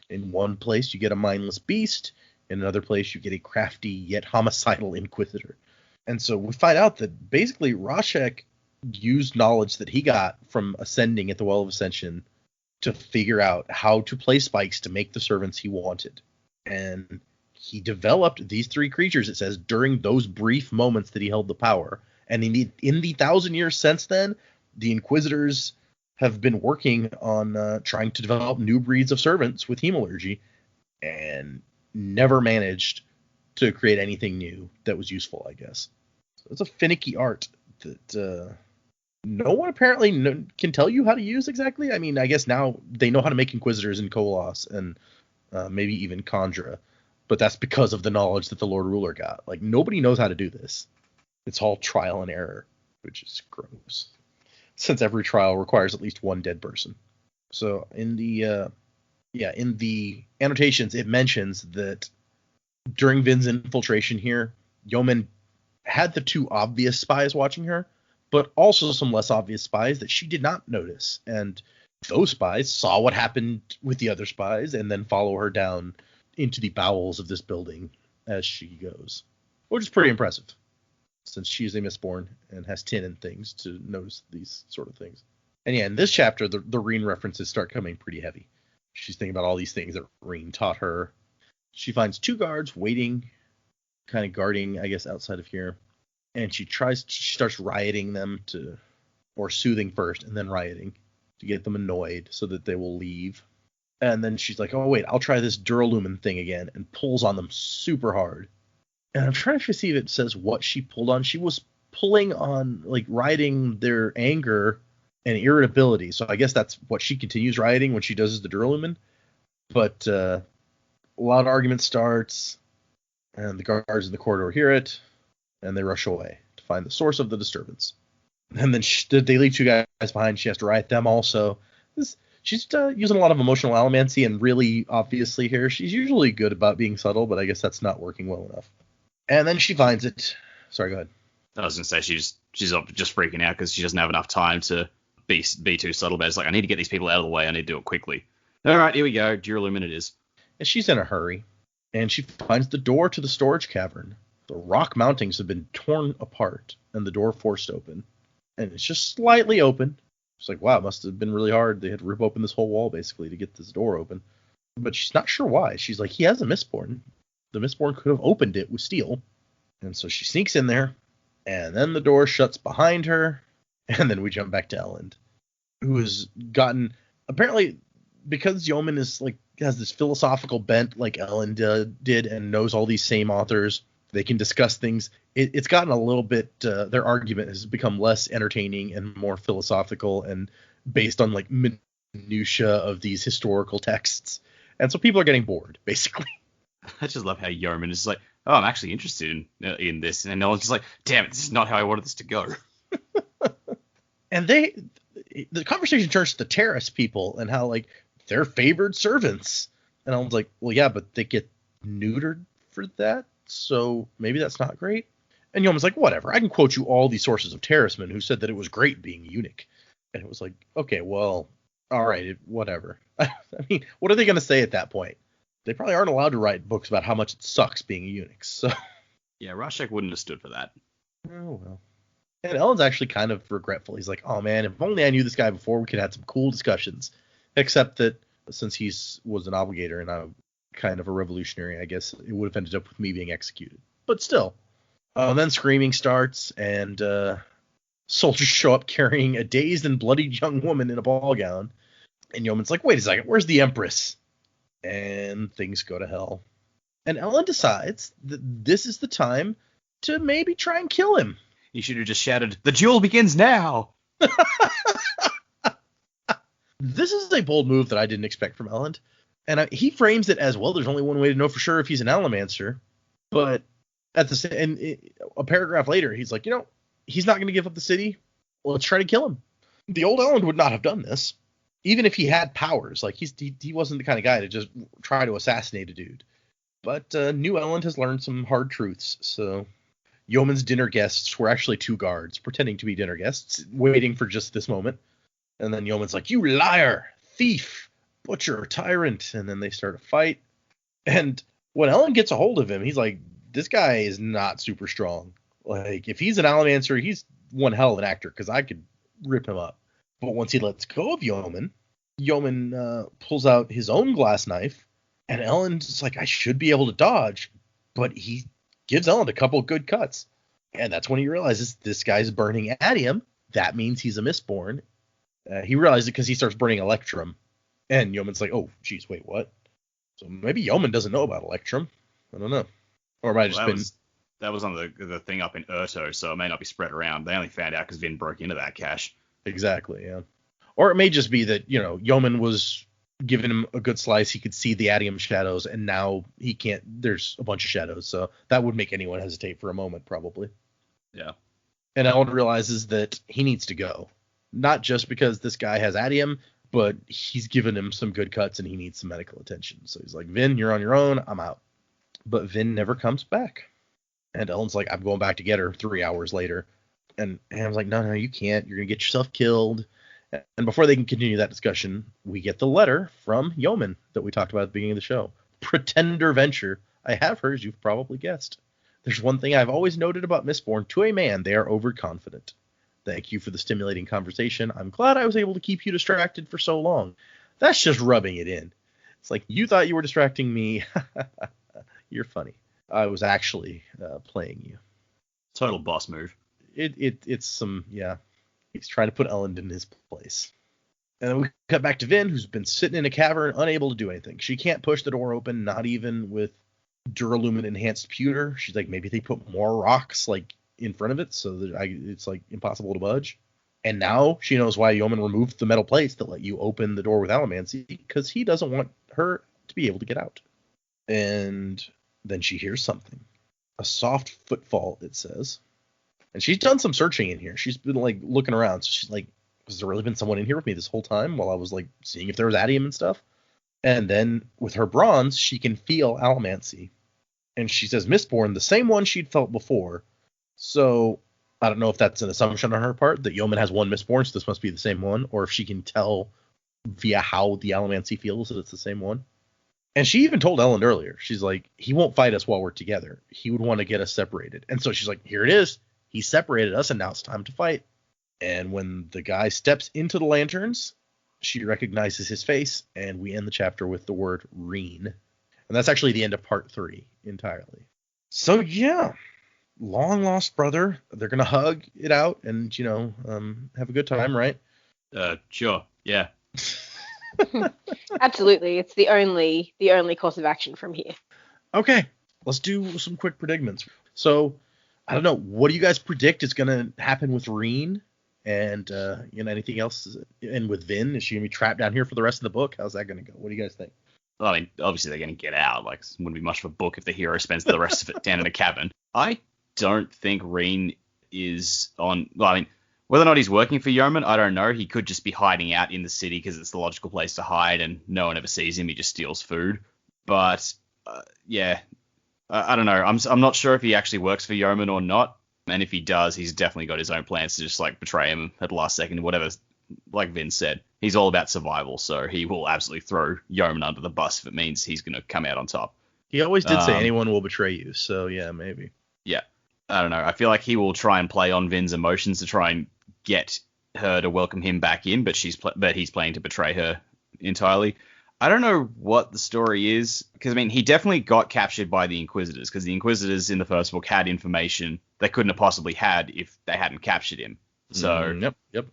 In one place, you get a mindless beast. In another place, you get a crafty yet homicidal inquisitor. And so we find out that basically Rashek used knowledge that he got from ascending at the Well of Ascension to figure out how to play spikes to make the servants he wanted. And he developed these three creatures, it says, during those brief moments that he held the power. And in the 1,000 years since then, the Inquisitors have been working on trying to develop new breeds of servants with hemalurgy, and never managed to create anything new that was useful, I guess. So it's a finicky art that no one apparently can tell you how to use exactly. I mean, I guess now they know how to make Inquisitors in Kolos and maybe even Kandra, but that's because of the knowledge that the Lord Ruler got. Like, nobody knows how to do this. It's all trial and error, which is gross, since every trial requires at least one dead person. So in the annotations, it mentions that during Vin's infiltration here, Yeoman had the two obvious spies watching her, but also some less obvious spies that she did not notice. And those spies saw what happened with the other spies and then follow her down into the bowels of this building as she goes, which is pretty impressive, since she is a Mistborn and has tin and things to notice these sort of things. And yeah, in this chapter, the Reen references start coming pretty heavy. She's thinking about all these things that Reen taught her. She finds two guards waiting, kind of guarding, I guess, outside of here. And she starts rioting them or soothing first and then rioting to get them annoyed so that they will leave. And then she's like, oh, wait, I'll try this Duralumin thing again, and pulls on them super hard. And I'm trying to see if it says what she pulled on. She was pulling on, like, riding their anger and irritability. So I guess that's what she continues riding when she does the Duralumin. But a lot of argument starts, and the guards in the corridor hear it, and they rush away to find the source of the disturbance. And then they leave two guys behind. She has to riot them also. She's using a lot of emotional allomancy, and really, obviously here, she's usually good about being subtle, but I guess that's not working well enough. And then she finds it. Sorry, go ahead. I was going to say she's just freaking out because she doesn't have enough time to be too subtle, but it's like, I need to get these people out of the way. I need to do it quickly. All right, here we go. Duralumin it is. And she's in a hurry, and she finds the door to the storage cavern. The rock mountings have been torn apart, and the door forced open. And it's just slightly open. It's like, wow, it must have been really hard. They had to rip open this whole wall, basically, to get this door open. But she's not sure why. She's like, he has a Mistborn. The Mistborn could have opened it with steel. And so she sneaks in there, and then the door shuts behind her, and then we jump back to Elend, who has gotten, apparently, because Yeoman is like has this philosophical bent like Elend did and knows all these same authors, They can discuss things. It's gotten a little bit, their argument has become less entertaining and more philosophical and based on like minutia of these historical texts. And so people are getting bored, basically. I just love how Yeoman is like, oh, I'm actually interested in this. And no one's just like, damn it, this is not how I wanted this to go. And the conversation turns to the terrace people and how like they're favored servants. And I was like, well, yeah, but they get neutered for that. So maybe that's not great. And Yeoman's like, whatever. I can quote you all these sources of terracemen who said that it was great being a eunuch. And it was like, okay, well, all right, whatever. I mean, what are they going to say at that point? They probably aren't allowed to write books about how much it sucks being a eunuch. So yeah, Rashek wouldn't have stood for that. Oh, well. And Ellen's actually kind of regretful. He's like, oh, man, if only I knew this guy before, we could have had some cool discussions. Except that since he was an obligator and I'm kind of a revolutionary, I guess it would have ended up with me being executed. But still. Then screaming starts, and soldiers show up carrying a dazed and bloodied young woman in a ball gown. And Yeoman's like, wait a second, where's the Empress? And things go to hell. And Ellen decides that this is the time to maybe try and kill him. You should have just shouted, the duel begins now! This is a bold move that I didn't expect from Elend. And he frames it as, well, there's only one way to know for sure if he's an Alamancer. But at the same, a paragraph later, he's like, he's not going to give up the city. Well, let's try to kill him. The old Elend would not have done this, even if he had powers. Like, he wasn't the kind of guy to just try to assassinate a dude. But new Elend has learned some hard truths, so Yeoman's dinner guests were actually two guards, pretending to be dinner guests, waiting for just this moment. And then Yeoman's like, you liar, thief, butcher, tyrant. And then they start a fight. And when Ellen gets a hold of him, he's like, this guy is not super strong. Like, if he's an Alamancer, he's one hell of an actor, because I could rip him up. But once he lets go of Yeoman pulls out his own glass knife, and Ellen's like, I should be able to dodge. But he gives Ellen a couple good cuts. And that's when he realizes this guy's burning adium. That means he's a Mistborn. He realizes it because he starts burning Electrum. And Yeoman's like, oh, geez, wait, what? So maybe Yeoman doesn't know about Electrum. I don't know. Or it might have just been... That was on the thing up in Urto, so it may not be spread around. They only found out because Vin broke into that cache. Exactly, yeah. Or it may just be that, Yeoman was giving him a good slice. He could see the adium shadows, and now he can't. There's a bunch of shadows, so that would make anyone hesitate for a moment, probably. Yeah. And Ellen realizes that he needs to go. Not just because this guy has adium, but he's given him some good cuts and he needs some medical attention. So he's like, Vin, you're on your own. I'm out. But Vin never comes back. And Ellen's like, I'm going back to get her 3 hours later. And Ham's like, no, you can't. You're going to get yourself killed. And before they can continue that discussion, we get the letter from Yeoman that we talked about at the beginning of the show. Pretender venture. I have heard, as you've probably guessed. There's one thing I've always noted about Mistborn. To a man, they are overconfident. Thank you for the stimulating conversation. I'm glad I was able to keep you distracted for so long. That's just rubbing it in. It's like, you thought you were distracting me. You're funny. I was actually playing you. Total boss move. It's some, yeah. He's trying to put Elend in his place. And then we cut back to Vin, who's been sitting in a cavern, unable to do anything. She can't push the door open, not even with Duralumin enhanced pewter. She's like, maybe they put more rocks like in front of it so that it's like impossible to budge. And now she knows why Yeoman removed the metal plates that let you open the door with Alamancy, because he doesn't want her to be able to get out. And then she hears something. A soft footfall, it says. And she's done some searching in here. She's been like looking around. So she's like, has there really been someone in here with me this whole time while I was like seeing if there was adium and stuff? And then with her bronze, she can feel Alamancy. And she says Mistborn, the same one she'd felt before. So I don't know if that's an assumption on her part that Yeoman has one Mistborn, so this must be the same one, or if she can tell via how the Alamancy feels that it's the same one. And she even told Elend earlier, she's like, he won't fight us while we're together. He would want to get us separated. And so she's like, here it is. He separated us, and now it's time to fight. And when the guy steps into the lanterns, she recognizes his face, and we end the chapter with the word Reen. And that's actually the end of part 3 entirely. So yeah, long lost brother. They're gonna hug it out and have a good time, right? Sure, yeah. Absolutely, it's the only course of action from here. Okay, let's do some quick predicaments. So, I don't know. What do you guys predict is going to happen with Reen? And, anything else? And with Vin, is she going to be trapped down here for the rest of the book? How's that going to go? What do you guys think? I mean, obviously they're going to get out. Like, it wouldn't be much of a book if the hero spends the rest of it down in a cabin. I don't think Reen is on... Well, I mean, whether or not he's working for Yeoman, I don't know. He could just be hiding out in the city because it's the logical place to hide and no one ever sees him. He just steals food. But, I don't know. I'm not sure if he actually works for Yeoman or not. And if he does, he's definitely got his own plans to just, like, betray him at the last second, whatever. Like Vin said, he's all about survival, so he will absolutely throw Yeoman under the bus if it means he's going to come out on top. He always did say anyone will betray you, so yeah, maybe. Yeah. I don't know. I feel like he will try and play on Vin's emotions to try and get her to welcome him back in, but he's planning to betray her entirely. I don't know what the story is, because, I mean, he definitely got captured by the Inquisitors, because the Inquisitors in the first book had information they couldn't have possibly had if they hadn't captured him. So, Yep.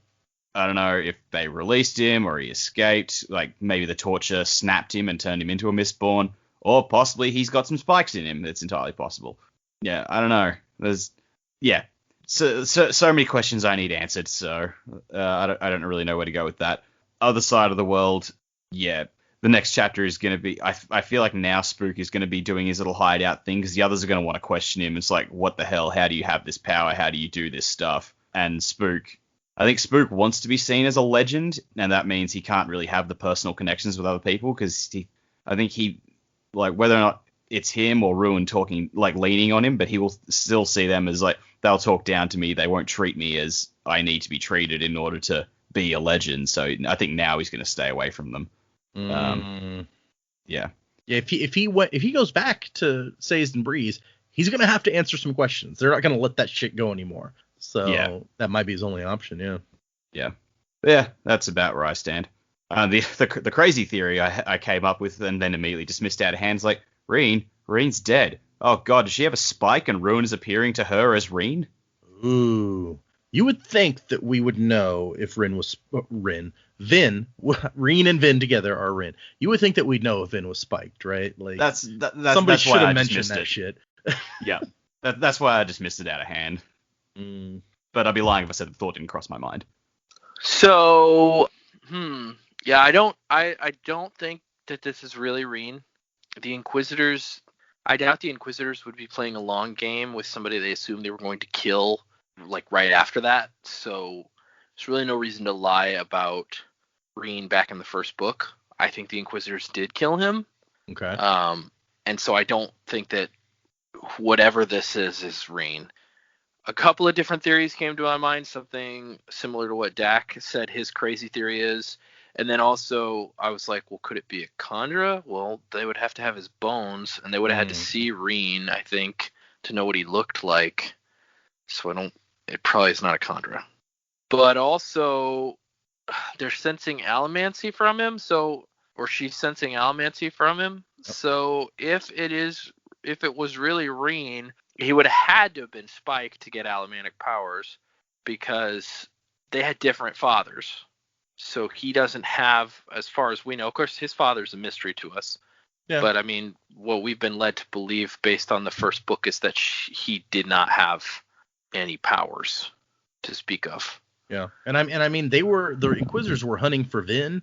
I don't know if they released him or he escaped, like maybe the torture snapped him and turned him into a Mistborn, or possibly he's got some spikes in him. It's entirely possible. Yeah, I don't know. So many questions I need answered, so I don't really know where to go with that. Other side of the world, yeah. The next chapter is going to be, I feel like now Spook is going to be doing his little hideout thing, because the others are going to want to question him. It's like, what the hell? How do you have this power? How do you do this stuff? And I think Spook wants to be seen as a legend, and that means he can't really have the personal connections with other people, because I think he, like, whether or not it's him or Ruin talking, like, leaning on him, but he will still see them as, like, they'll talk down to me. They won't treat me as I need to be treated in order to be a legend. So I think now he's going to stay away from them. Yeah. If he goes back to Sazed and Breeze, he's going to have to answer some questions. They're not going to let that shit go anymore. So that might be his only option, Yeah, that's about where I stand. The crazy theory I came up with and then immediately dismissed out of hand is like, Reen's dead. Oh god, does she have a spike and Ruin is appearing to her as Reen? Ooh. You would think that we would know if Reen and Vin together are Rin. You would think that we'd know if Vin was spiked, right? Like somebody should have mentioned that shit. Yeah, that's why I dismissed it out of hand. But I'd be lying if I said the thought didn't cross my mind. So, yeah, I don't think that this is really Reen. The Inquisitors, I doubt the Inquisitors would be playing a long game with somebody they assumed they were going to kill, like, right after that. So there's really no reason to lie about Reen back in the first book. I think the Inquisitors did kill him. Okay. And so I don't think that whatever this is Reen. A couple of different theories came to my mind, something similar to what Dak said his crazy theory is. And then also I was like, well, could it be a Khandra? Well, they would have to have his bones, and they would have had to see Reen, I think, to know what he looked like. So it probably is not a Khandra. But also they're sensing allomancy from him, or she's sensing allomancy from him. So if it was really Reen, he would have had to have been spiked to get allomantic powers, because they had different fathers. So he doesn't have, as far as we know, of course, his father's a mystery to us. Yeah. But I mean, what we've been led to believe based on the first book is that he did not have any powers to speak of. Yeah. And I mean, the Inquisitors were hunting for Vin.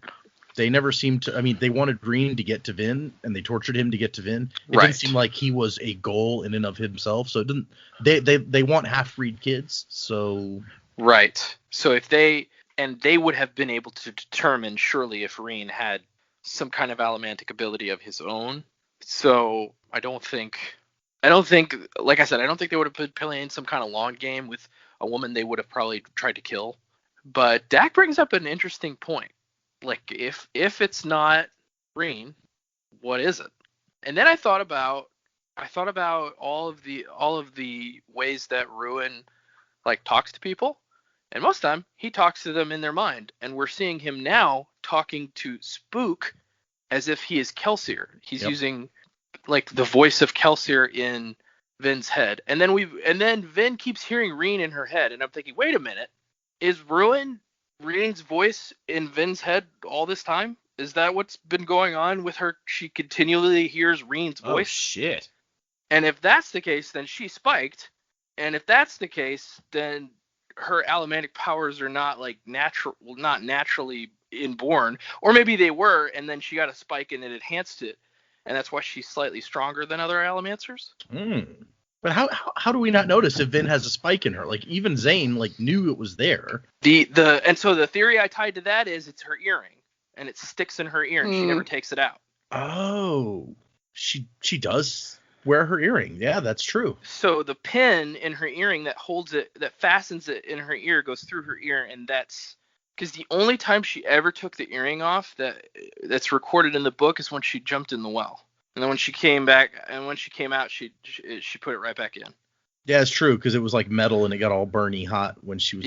They never seemed to. I mean, they wanted Reen to get to Vin, and they tortured him to get to Vin. It didn't seem like he was a goal in and of himself. So it didn't. They want half-breed kids. So right. So if they would have been able to determine surely if Reen had some kind of allomantic ability of his own. So I don't think, like I said, I don't think they would have been playing some kind of long game with a woman they would have probably tried to kill. But Dak brings up an interesting point. Like, if it's not Reen, what is it? And then I thought about all of the ways that Ruin, like, talks to people, and most of the time he talks to them in their mind, and we're seeing him now talking to Spook as if he is Kelsier. He's using, like, the voice of Kelsier in Vin's head, and then Vin keeps hearing Reen in her head, and I'm thinking, wait a minute, is Reen's voice in Vin's head all this time? Is that what's been going on with her? She continually hears Reen's voice. Oh, shit. And if that's the case, then she spiked. And if that's the case, then her allomantic powers are not not naturally inborn, or maybe they were, and then she got a spike and it enhanced it, and that's why she's slightly stronger than other allomancers. But how do we not notice if Vin has a spike in her? Like, even Zane knew it was there. And so the theory I tied to that is it's her earring, and it sticks in her ear, and she never takes it out. Oh, she does wear her earring. Yeah, that's true. So the pin in her earring that holds it, that fastens it in her ear, goes through her ear, and that's because the only time she ever took the earring off that's recorded in the book is when she jumped in the well, and then when she came back and when she came out, she put it right back in. Yeah, it's true, because it was like metal and it got all burny hot when she was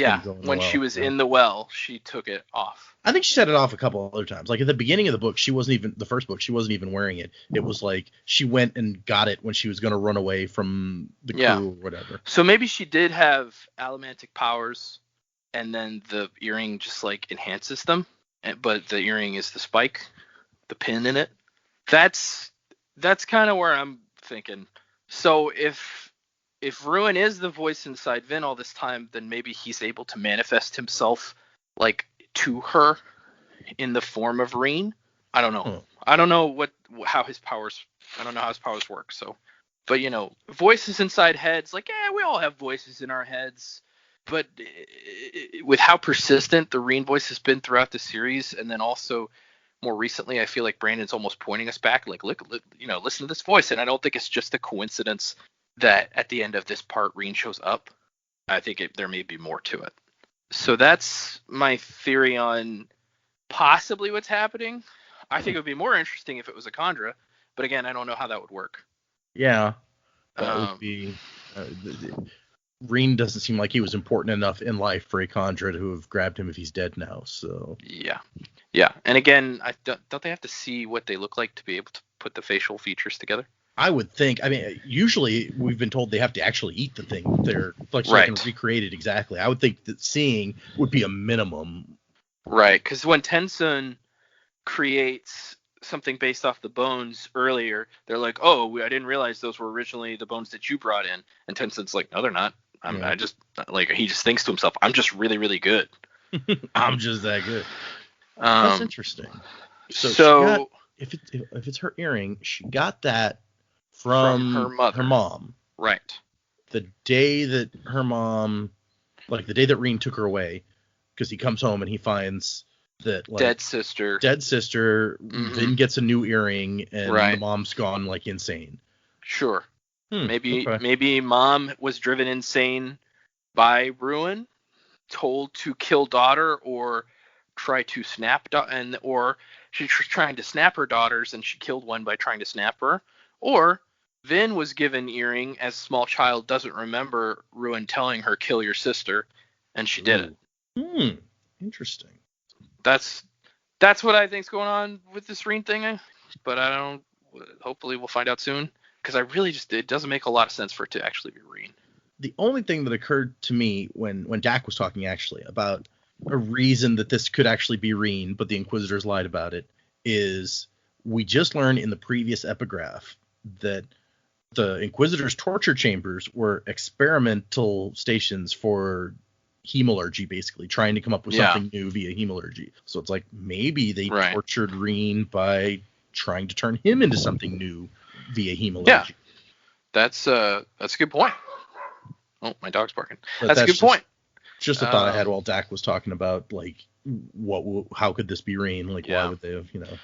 she was in the well, she took it off. I think she set it off a couple other times. Like at the beginning of the book, the first book, she wasn't even wearing it. It was like she went and got it when she was going to run away from the crew or whatever. So maybe she did have allomantic powers, and then the earring just enhances them. But the earring is the spike, the pin in it. That's kind of where I'm thinking. So if Ruin is the voice inside Vin all this time, then maybe he's able to manifest himself to her in the form of Reen. I don't know. I don't know how his powers work. So, but voices inside heads, we all have voices in our heads. But with how persistent the Reen voice has been throughout the series, and then also more recently, I feel like Brandon's almost pointing us back, look, listen to this voice. And I don't think it's just a coincidence that at the end of this part, Reen shows up. I think there may be more to it. So that's my theory on possibly what's happening. I think it would be more interesting if it was a Kandra, but again, I don't know how that would work. Yeah, that would be. Reen doesn't seem like he was important enough in life for a Kandra to have grabbed him if he's dead now. So yeah. And again, don't they have to see what they look like to be able to put the facial features together? I would think. I mean, usually we've been told they have to actually eat the thing. They're so they can recreate it exactly. I would think that seeing would be a minimum. Right, because when Tensun creates something based off the bones earlier, they're like, "Oh, I didn't realize those were originally the bones that you brought in." And Tensun's like, "No, they're not. I just he just thinks to himself, I'm just really, really good. I'm just that good." That's interesting. So she got, if it's her earring, she got that from her mom. Right. The day that her mom, the day that Reen took her away, because he comes home and he finds that dead sister, then gets a new earring, and the mom's gone insane. Sure. Maybe mom was driven insane by Ruin, told to kill daughter or try to snap or she's trying to snap her daughters and she killed one by trying to snap her, or Vin was given earring as small child, doesn't remember Ruin telling her kill your sister, and she did it. Interesting. That's what I think's going on with this Reen thing, but I don't. Hopefully we'll find out soon, because I really it doesn't make a lot of sense for it to actually be Reen. The only thing that occurred to me when Dak was talking actually about a reason that this could actually be Reen, but the Inquisitors lied about it, is we just learned in the previous epigraph that the Inquisitors' torture chambers were experimental stations for hemalurgy, basically trying to come up with something new via hemalurgy. So it's maybe they tortured Reen by trying to turn him into something new via hemalurgy. Yeah, that's a good point. Oh, my dog's barking. That's a good point. Just a thought I had while Dak was talking about how could this be Reen? Why would they have, And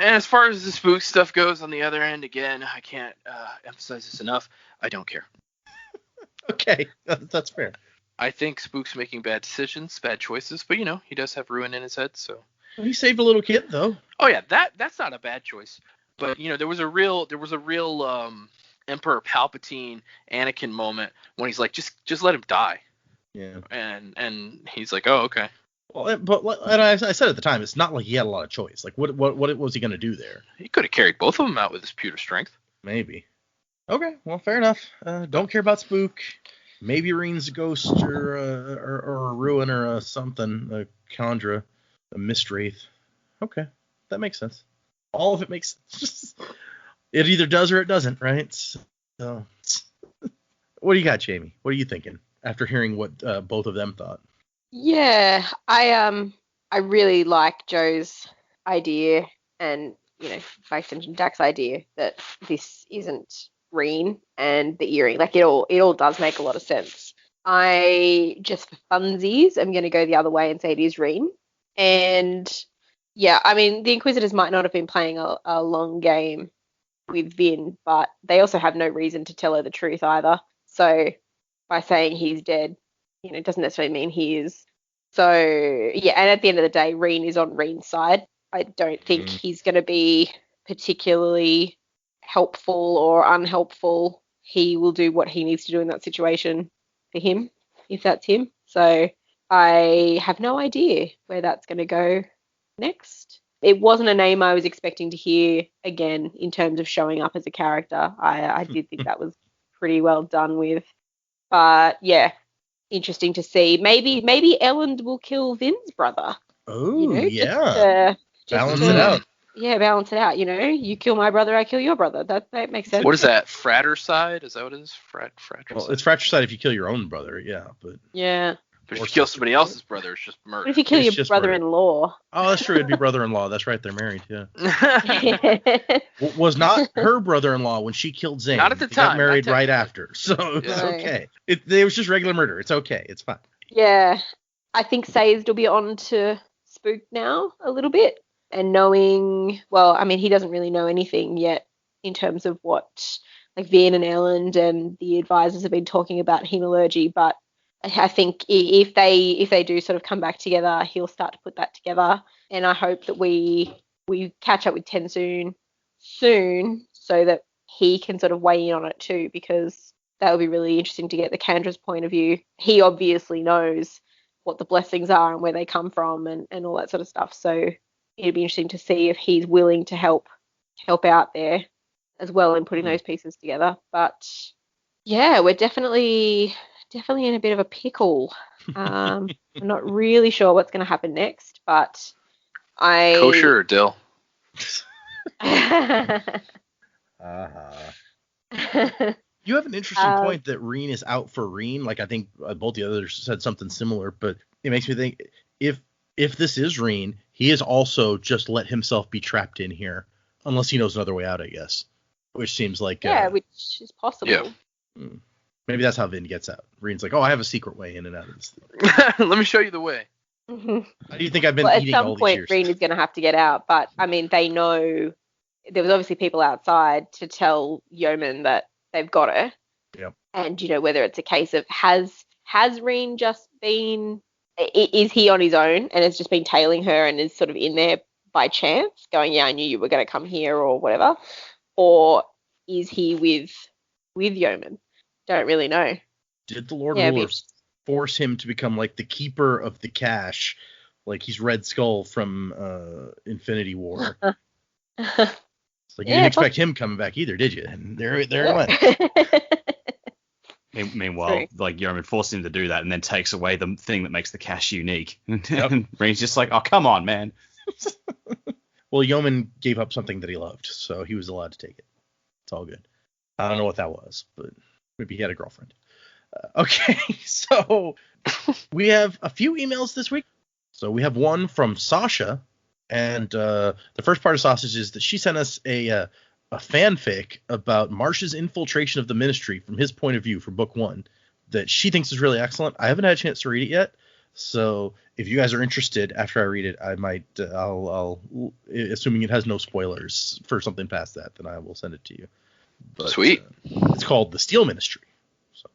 as far as the spook stuff goes, on the other end, again, I can't emphasize this enough. I don't care. Okay, that's fair. I think Spook's making bad decisions, bad choices, but he does have Ruin in his head, so. He saved a little kid, though. Oh yeah, that's not a bad choice. But there was a real Emperor Palpatine Anakin moment when he's like, just let him die. Yeah. And he's like, oh, okay. Well, and I said at the time, it's not like he had a lot of choice. What was he going to do there? He could have carried both of them out with his pewter strength. Maybe. Okay, well, fair enough. Don't care about Spook. Maybe Reen's a ghost or a Ruin or something, a Kandra, a Mistwraith. Okay, that makes sense. All of it makes sense. It either does or it doesn't, right? So, what do you got, Jamie? What are you thinking after hearing what both of them thought? Yeah, I really like Joe's idea and, by extension Dak's idea that this isn't Reen and the earring. Like it all does make a lot of sense. I just for funsies am going to go the other way and say it is Reen. And yeah, I mean the Inquisitors might not have been playing a long game with Vin, but they also have no reason to tell her the truth either. So by saying he's dead, it doesn't necessarily mean he is. So yeah, and at the end of the day, Reen is on Reen's side. I don't think he's going to be particularly helpful or unhelpful. He will do what he needs to do in that situation for him, if that's him. So I have no idea where that's going to go next. It wasn't a name I was expecting to hear again in terms of showing up as a character. I did think that was pretty well done with. But yeah, interesting to see. Maybe Elend will kill Vin's brother. Oh, yeah. Balance it out. Yeah, balance it out. You kill my brother, I kill your brother. That makes sense. What is that? Fratricide? Is that what it is? Fratricide? Well, it's fratricide if you kill your own brother, yeah. But if you kill somebody else's brother, it's just murder. What if you kill your brother-in-law? Oh, that's true. It'd be brother-in-law. That's right. They're married, yeah. Was not her brother-in-law when she killed Zane. Not at the time. Got married right after. So it's okay. It was just regular murder. It's okay. It's fine. Yeah. I think Sazed will be on to Spook now a little bit. And knowing, well, I mean, he doesn't really know anything yet in terms of what, like, Vin and Elend and the advisors have been talking about hemalurgy, but I think if they do sort of come back together, he'll start to put that together. And I hope that we catch up with Tensoon soon so that he can sort of weigh in on it too, because that would be really interesting to get the Kandra's point of view. He obviously knows what the blessings are and where they come from and all that sort of stuff. So it'd be interesting to see if he's willing to help out there as well in putting those pieces together. But yeah, we're definitely in a bit of a pickle. I'm not really sure what's going to happen next, but Kosher or dill? You have an interesting point that Reen is out for Reen. Like, I think both the others said something similar, but it makes me think if this is Reen, he has also just let himself be trapped in here, unless he knows another way out, I guess. Which seems like which is possible. Yeah. Maybe that's how Vin gets out. Reen's like, oh, I have a secret way in and out of this thing. Let me show you the way. How do you think I've been eating all these years? At some point, Reen is going to have to get out, but I mean, they know there was obviously people outside to tell Yeoman that they've got her. Yep. And whether it's a case of has Reen just been, is he on his own and has just been tailing her and is sort of in there by chance, going, yeah, I knew you were going to come here or whatever, or is he with Yeoman? Don't really know. Did the Lord Rulers force him to become like the keeper of the cache, like he's Red Skull from Infinity War? It's like you didn't expect him coming back either, did you? And there it went. Meanwhile, like Yeoman forced him to do that and then takes away the thing that makes the cache unique. And Reen's just like, oh, come on, man. Well, Yeoman gave up something that he loved, so he was allowed to take it. It's all good. I don't know what that was, but maybe he had a girlfriend. Okay, so we have a few emails this week. So we have one from Sasha, and the first part of Sausage is that she sent us a fanfic about Marsh's infiltration of the Ministry from his point of view for book 1 that she thinks is really excellent. I haven't had a chance to read it yet, so if you guys are interested after I read it, I might I'll assuming it has no spoilers for something past that, then I will send it to you. But, sweet. It's called The Steel Ministry. So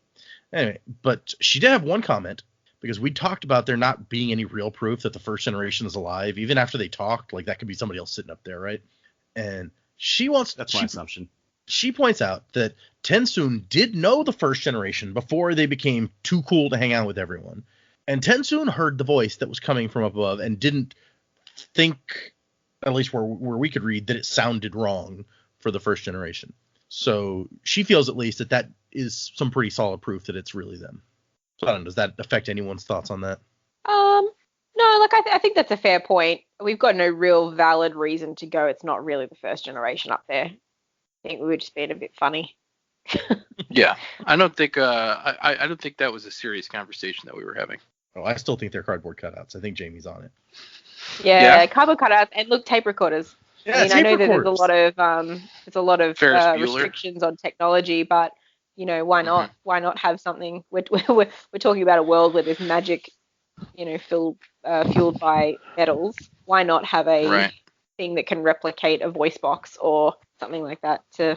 anyway, but she did have one comment, because we talked about there not being any real proof that the first generation is alive, even after they talked. Like, that could be somebody else sitting up there, right? And that's my assumption. She points out that Tensoon did know the first generation before they became too cool to hang out with everyone. And Tensoon heard the voice that was coming from above and didn't think, at least where we could read, that it sounded wrong for the first generation. So she feels at least that is some pretty solid proof that it's really them. So I don't know, does that affect anyone's thoughts on that? No, like I think that's a fair point. We've got no real valid reason to go it's not really the first generation up there. I think we were just being a bit funny. Yeah, I don't think I don't think that was a serious conversation that we were having. Oh, I still think they're cardboard cutouts. I think Jamie's on it. Yeah, cardboard cutouts and look, tape recorders. Yeah, I mean, I tape know that recorders. there's a lot of Ferris Bueller. restrictions on technology, but why not? Why not have something? We're talking about a world where there's magic, fueled by metals. Why not have a thing that can replicate a voice box or something like that to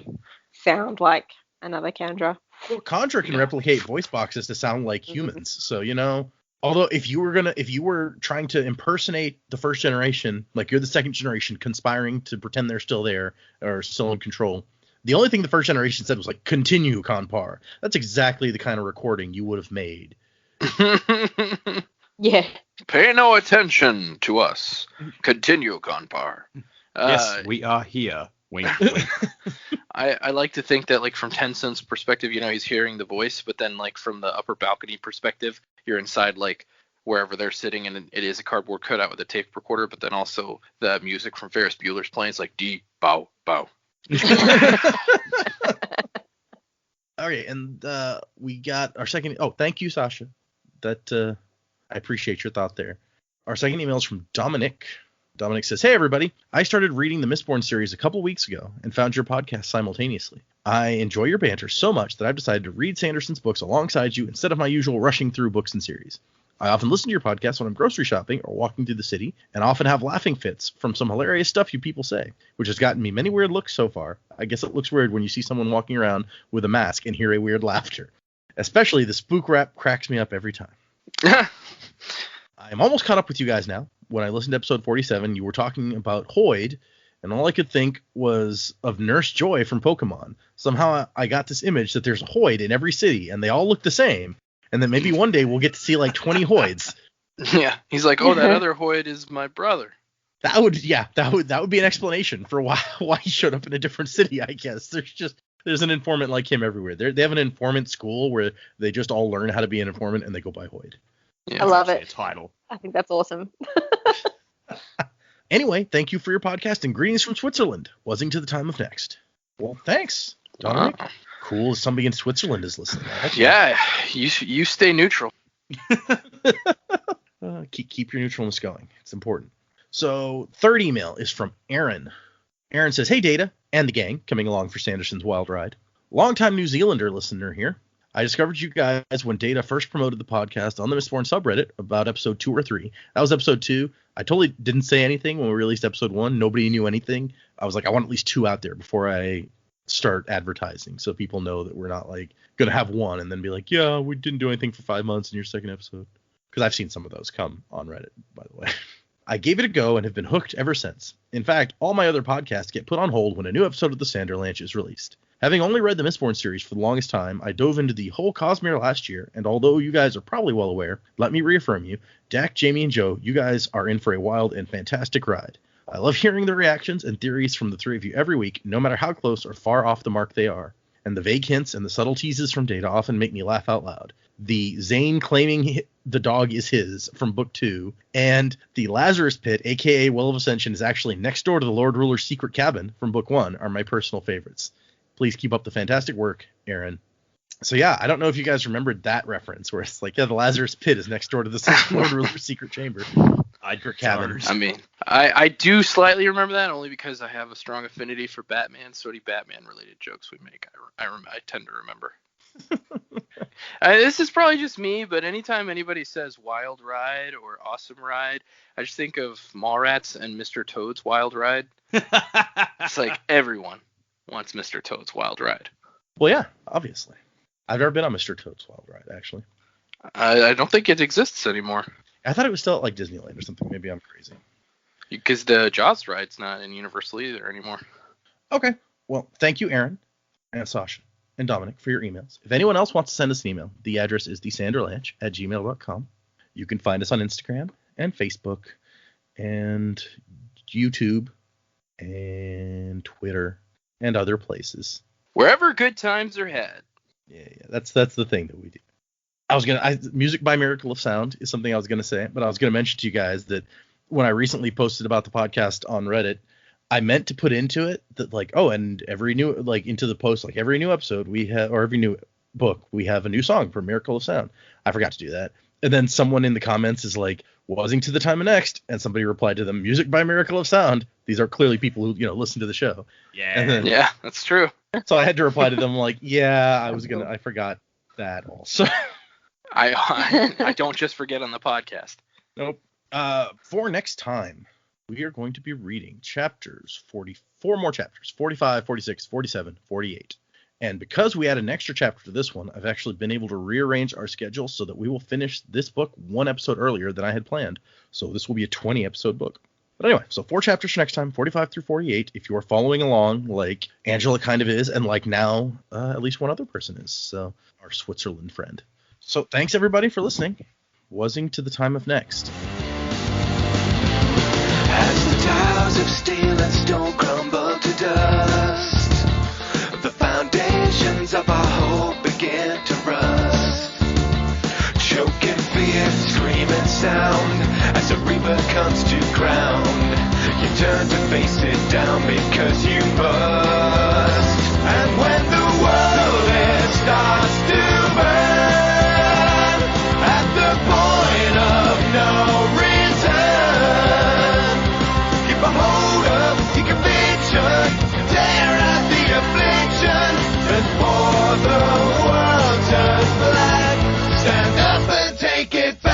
sound like another Kandra? Well, Kandra can replicate voice boxes to sound like humans. So, although if you were trying to impersonate the first generation, like you're the second generation conspiring to pretend they're still there or still in control, the only thing the first generation said was like, continue, Kanpar. That's exactly the kind of recording you would have made. Yeah. Pay no attention to us. Continue, Kanpar. Yes, we are here. Wink, wink. I like to think that, like, from Tencent's perspective, he's hearing the voice, but then, like, from the upper balcony perspective, you're inside, like, wherever they're sitting, and it is a cardboard cutout with a tape recorder, but then also the music from Ferris Bueller's playing. It's like, D, bow, bow. Okay, and we got our second. Oh, thank you, Sasha. That I appreciate your thought there. Our second email is from Dominic. Dominic says, "Hey everybody, I started reading the Mistborn series a couple weeks ago and found your podcast simultaneously. I enjoy your banter so much that I've decided to read Sanderson's books alongside you instead of my usual rushing through books and series. I often listen to your podcast when I'm grocery shopping or walking through the city, and often have laughing fits from some hilarious stuff you people say, which has gotten me many weird looks so far. I guess it looks weird when you see someone walking around with a mask and hear a weird laughter. Especially the spook rap cracks me up every time. I'm almost caught up with you guys now. When I listened to episode 47, you were talking about Hoid, and all I could think was of Nurse Joy from Pokemon. Somehow I got this image that there's a Hoid in every city, and they all look the same, and then maybe one day we'll get to see like 20 Hoids. Yeah, he's like, oh, that other Hoid is my brother. That would be an explanation for why he showed up in a different city, I guess. There's an informant like him everywhere. They have an informant school where they just all learn how to be an informant, and they go by Hoid. Yeah, I love it. Title. I think that's awesome. Anyway, thank you for your podcast and greetings from Switzerland. Buzzing to the time of next. Well, thanks, Dominic. Cool. Somebody in Switzerland is listening. Yeah, you stay neutral. Keep your neutralness going. It's important. So, third email is from Aaron. Aaron says, "Hey, Data and the gang, coming along for Sanderson's wild ride. Longtime New Zealander listener here. I discovered you guys when Data first promoted the podcast on the Mistborn subreddit about episode 2 or 3. That was episode 2. I totally didn't say anything when we released episode 1. Nobody knew anything. I was like, I want at least 2 out there before I start advertising, so people know that we're not like going to have 1 and then be like, yeah, we didn't do anything for 5 months in your second episode. Because I've seen some of those come on Reddit, by the way. I gave it a go and have been hooked ever since. In fact, all my other podcasts get put on hold when a new episode of the Sanderlanche is released. Having only read the Mistborn series for the longest time, I dove into the whole Cosmere last year, and although you guys are probably well aware, let me reaffirm you, Dak, Jamie, and Joe, you guys are in for a wild and fantastic ride. I love hearing the reactions and theories from the 3 of you every week, no matter how close or far off the mark they are. And the vague hints and the subtle teases from Data often make me laugh out loud. The Zane claiming the dog is his from book 2, and the Lazarus Pit, aka Well of Ascension, is actually next door to the Lord Ruler's secret cabin from book 1 are my personal favorites. Please keep up the fantastic work, Aaron." So yeah, I don't know if you guys remembered that reference where it's like, yeah, the Lazarus Pit is next door to the Lord Ruler's secret chamber. Cabin. I mean, I do slightly remember that only because I have a strong affinity for Batman, so any Batman-related jokes we make, I tend to remember. This is probably just me, but anytime anybody says Wild Ride or Awesome Ride, I just think of Mallrats and Mr. Toad's Wild Ride. It's like everyone wants Mr. Toad's Wild Ride. Well, yeah, obviously. I've never been on Mr. Toad's Wild Ride, actually. I don't think it exists anymore. I thought it was still at like Disneyland or something. Maybe I'm crazy. Because the Jaws ride's not in Universal either anymore. Okay. Well, thank you, Aaron and Sasha and Dominic, for your emails. If anyone else wants to send us an email, the address is thesanderlanche@gmail.com. You can find us on Instagram and Facebook and YouTube and Twitter and other places. Wherever good times are had. Yeah, that's the thing that we do. Music by Miracle of Sound is something I was gonna say, but I was gonna mention to you guys that when I recently posted about the podcast on Reddit, I meant to put into it that like, oh, and every new, like into the post, like every new episode we have, or every new book, we have a new song for Miracle of Sound. I forgot to do that. And then someone in the comments is like, wasn't to the time of next. And somebody replied to them, music by Miracle of Sound. These are clearly people who, listen to the show. Yeah. And then, Yeah, that's true. so I had to reply to them like, yeah, I forgot that also. I don't just forget on the podcast. Nope. For next time, we are going to be reading chapters 44 more chapters, 45, 46, 47, 48. And because we had an extra chapter to this one, I've actually been able to rearrange our schedule so that we will finish this book one episode earlier than I had planned. So this will be a 20 episode book. But anyway, so 4 chapters for next time, 45 through 48. If you are following along, like Angela kind of is, and like now at least one other person is, so our Switzerland friend. So thanks everybody for listening. Wasing to the time of next. As the towers of steel and stone crumble to dust, the foundations of our hope begin to rust. Choking fear, screaming sound, as a reaper comes to ground. You turn to face it down because you must. And when the world it starts to burn, at the point of no return, keep a hold of your conviction, tear out the affliction, before the world turns black. Stand up and take it back.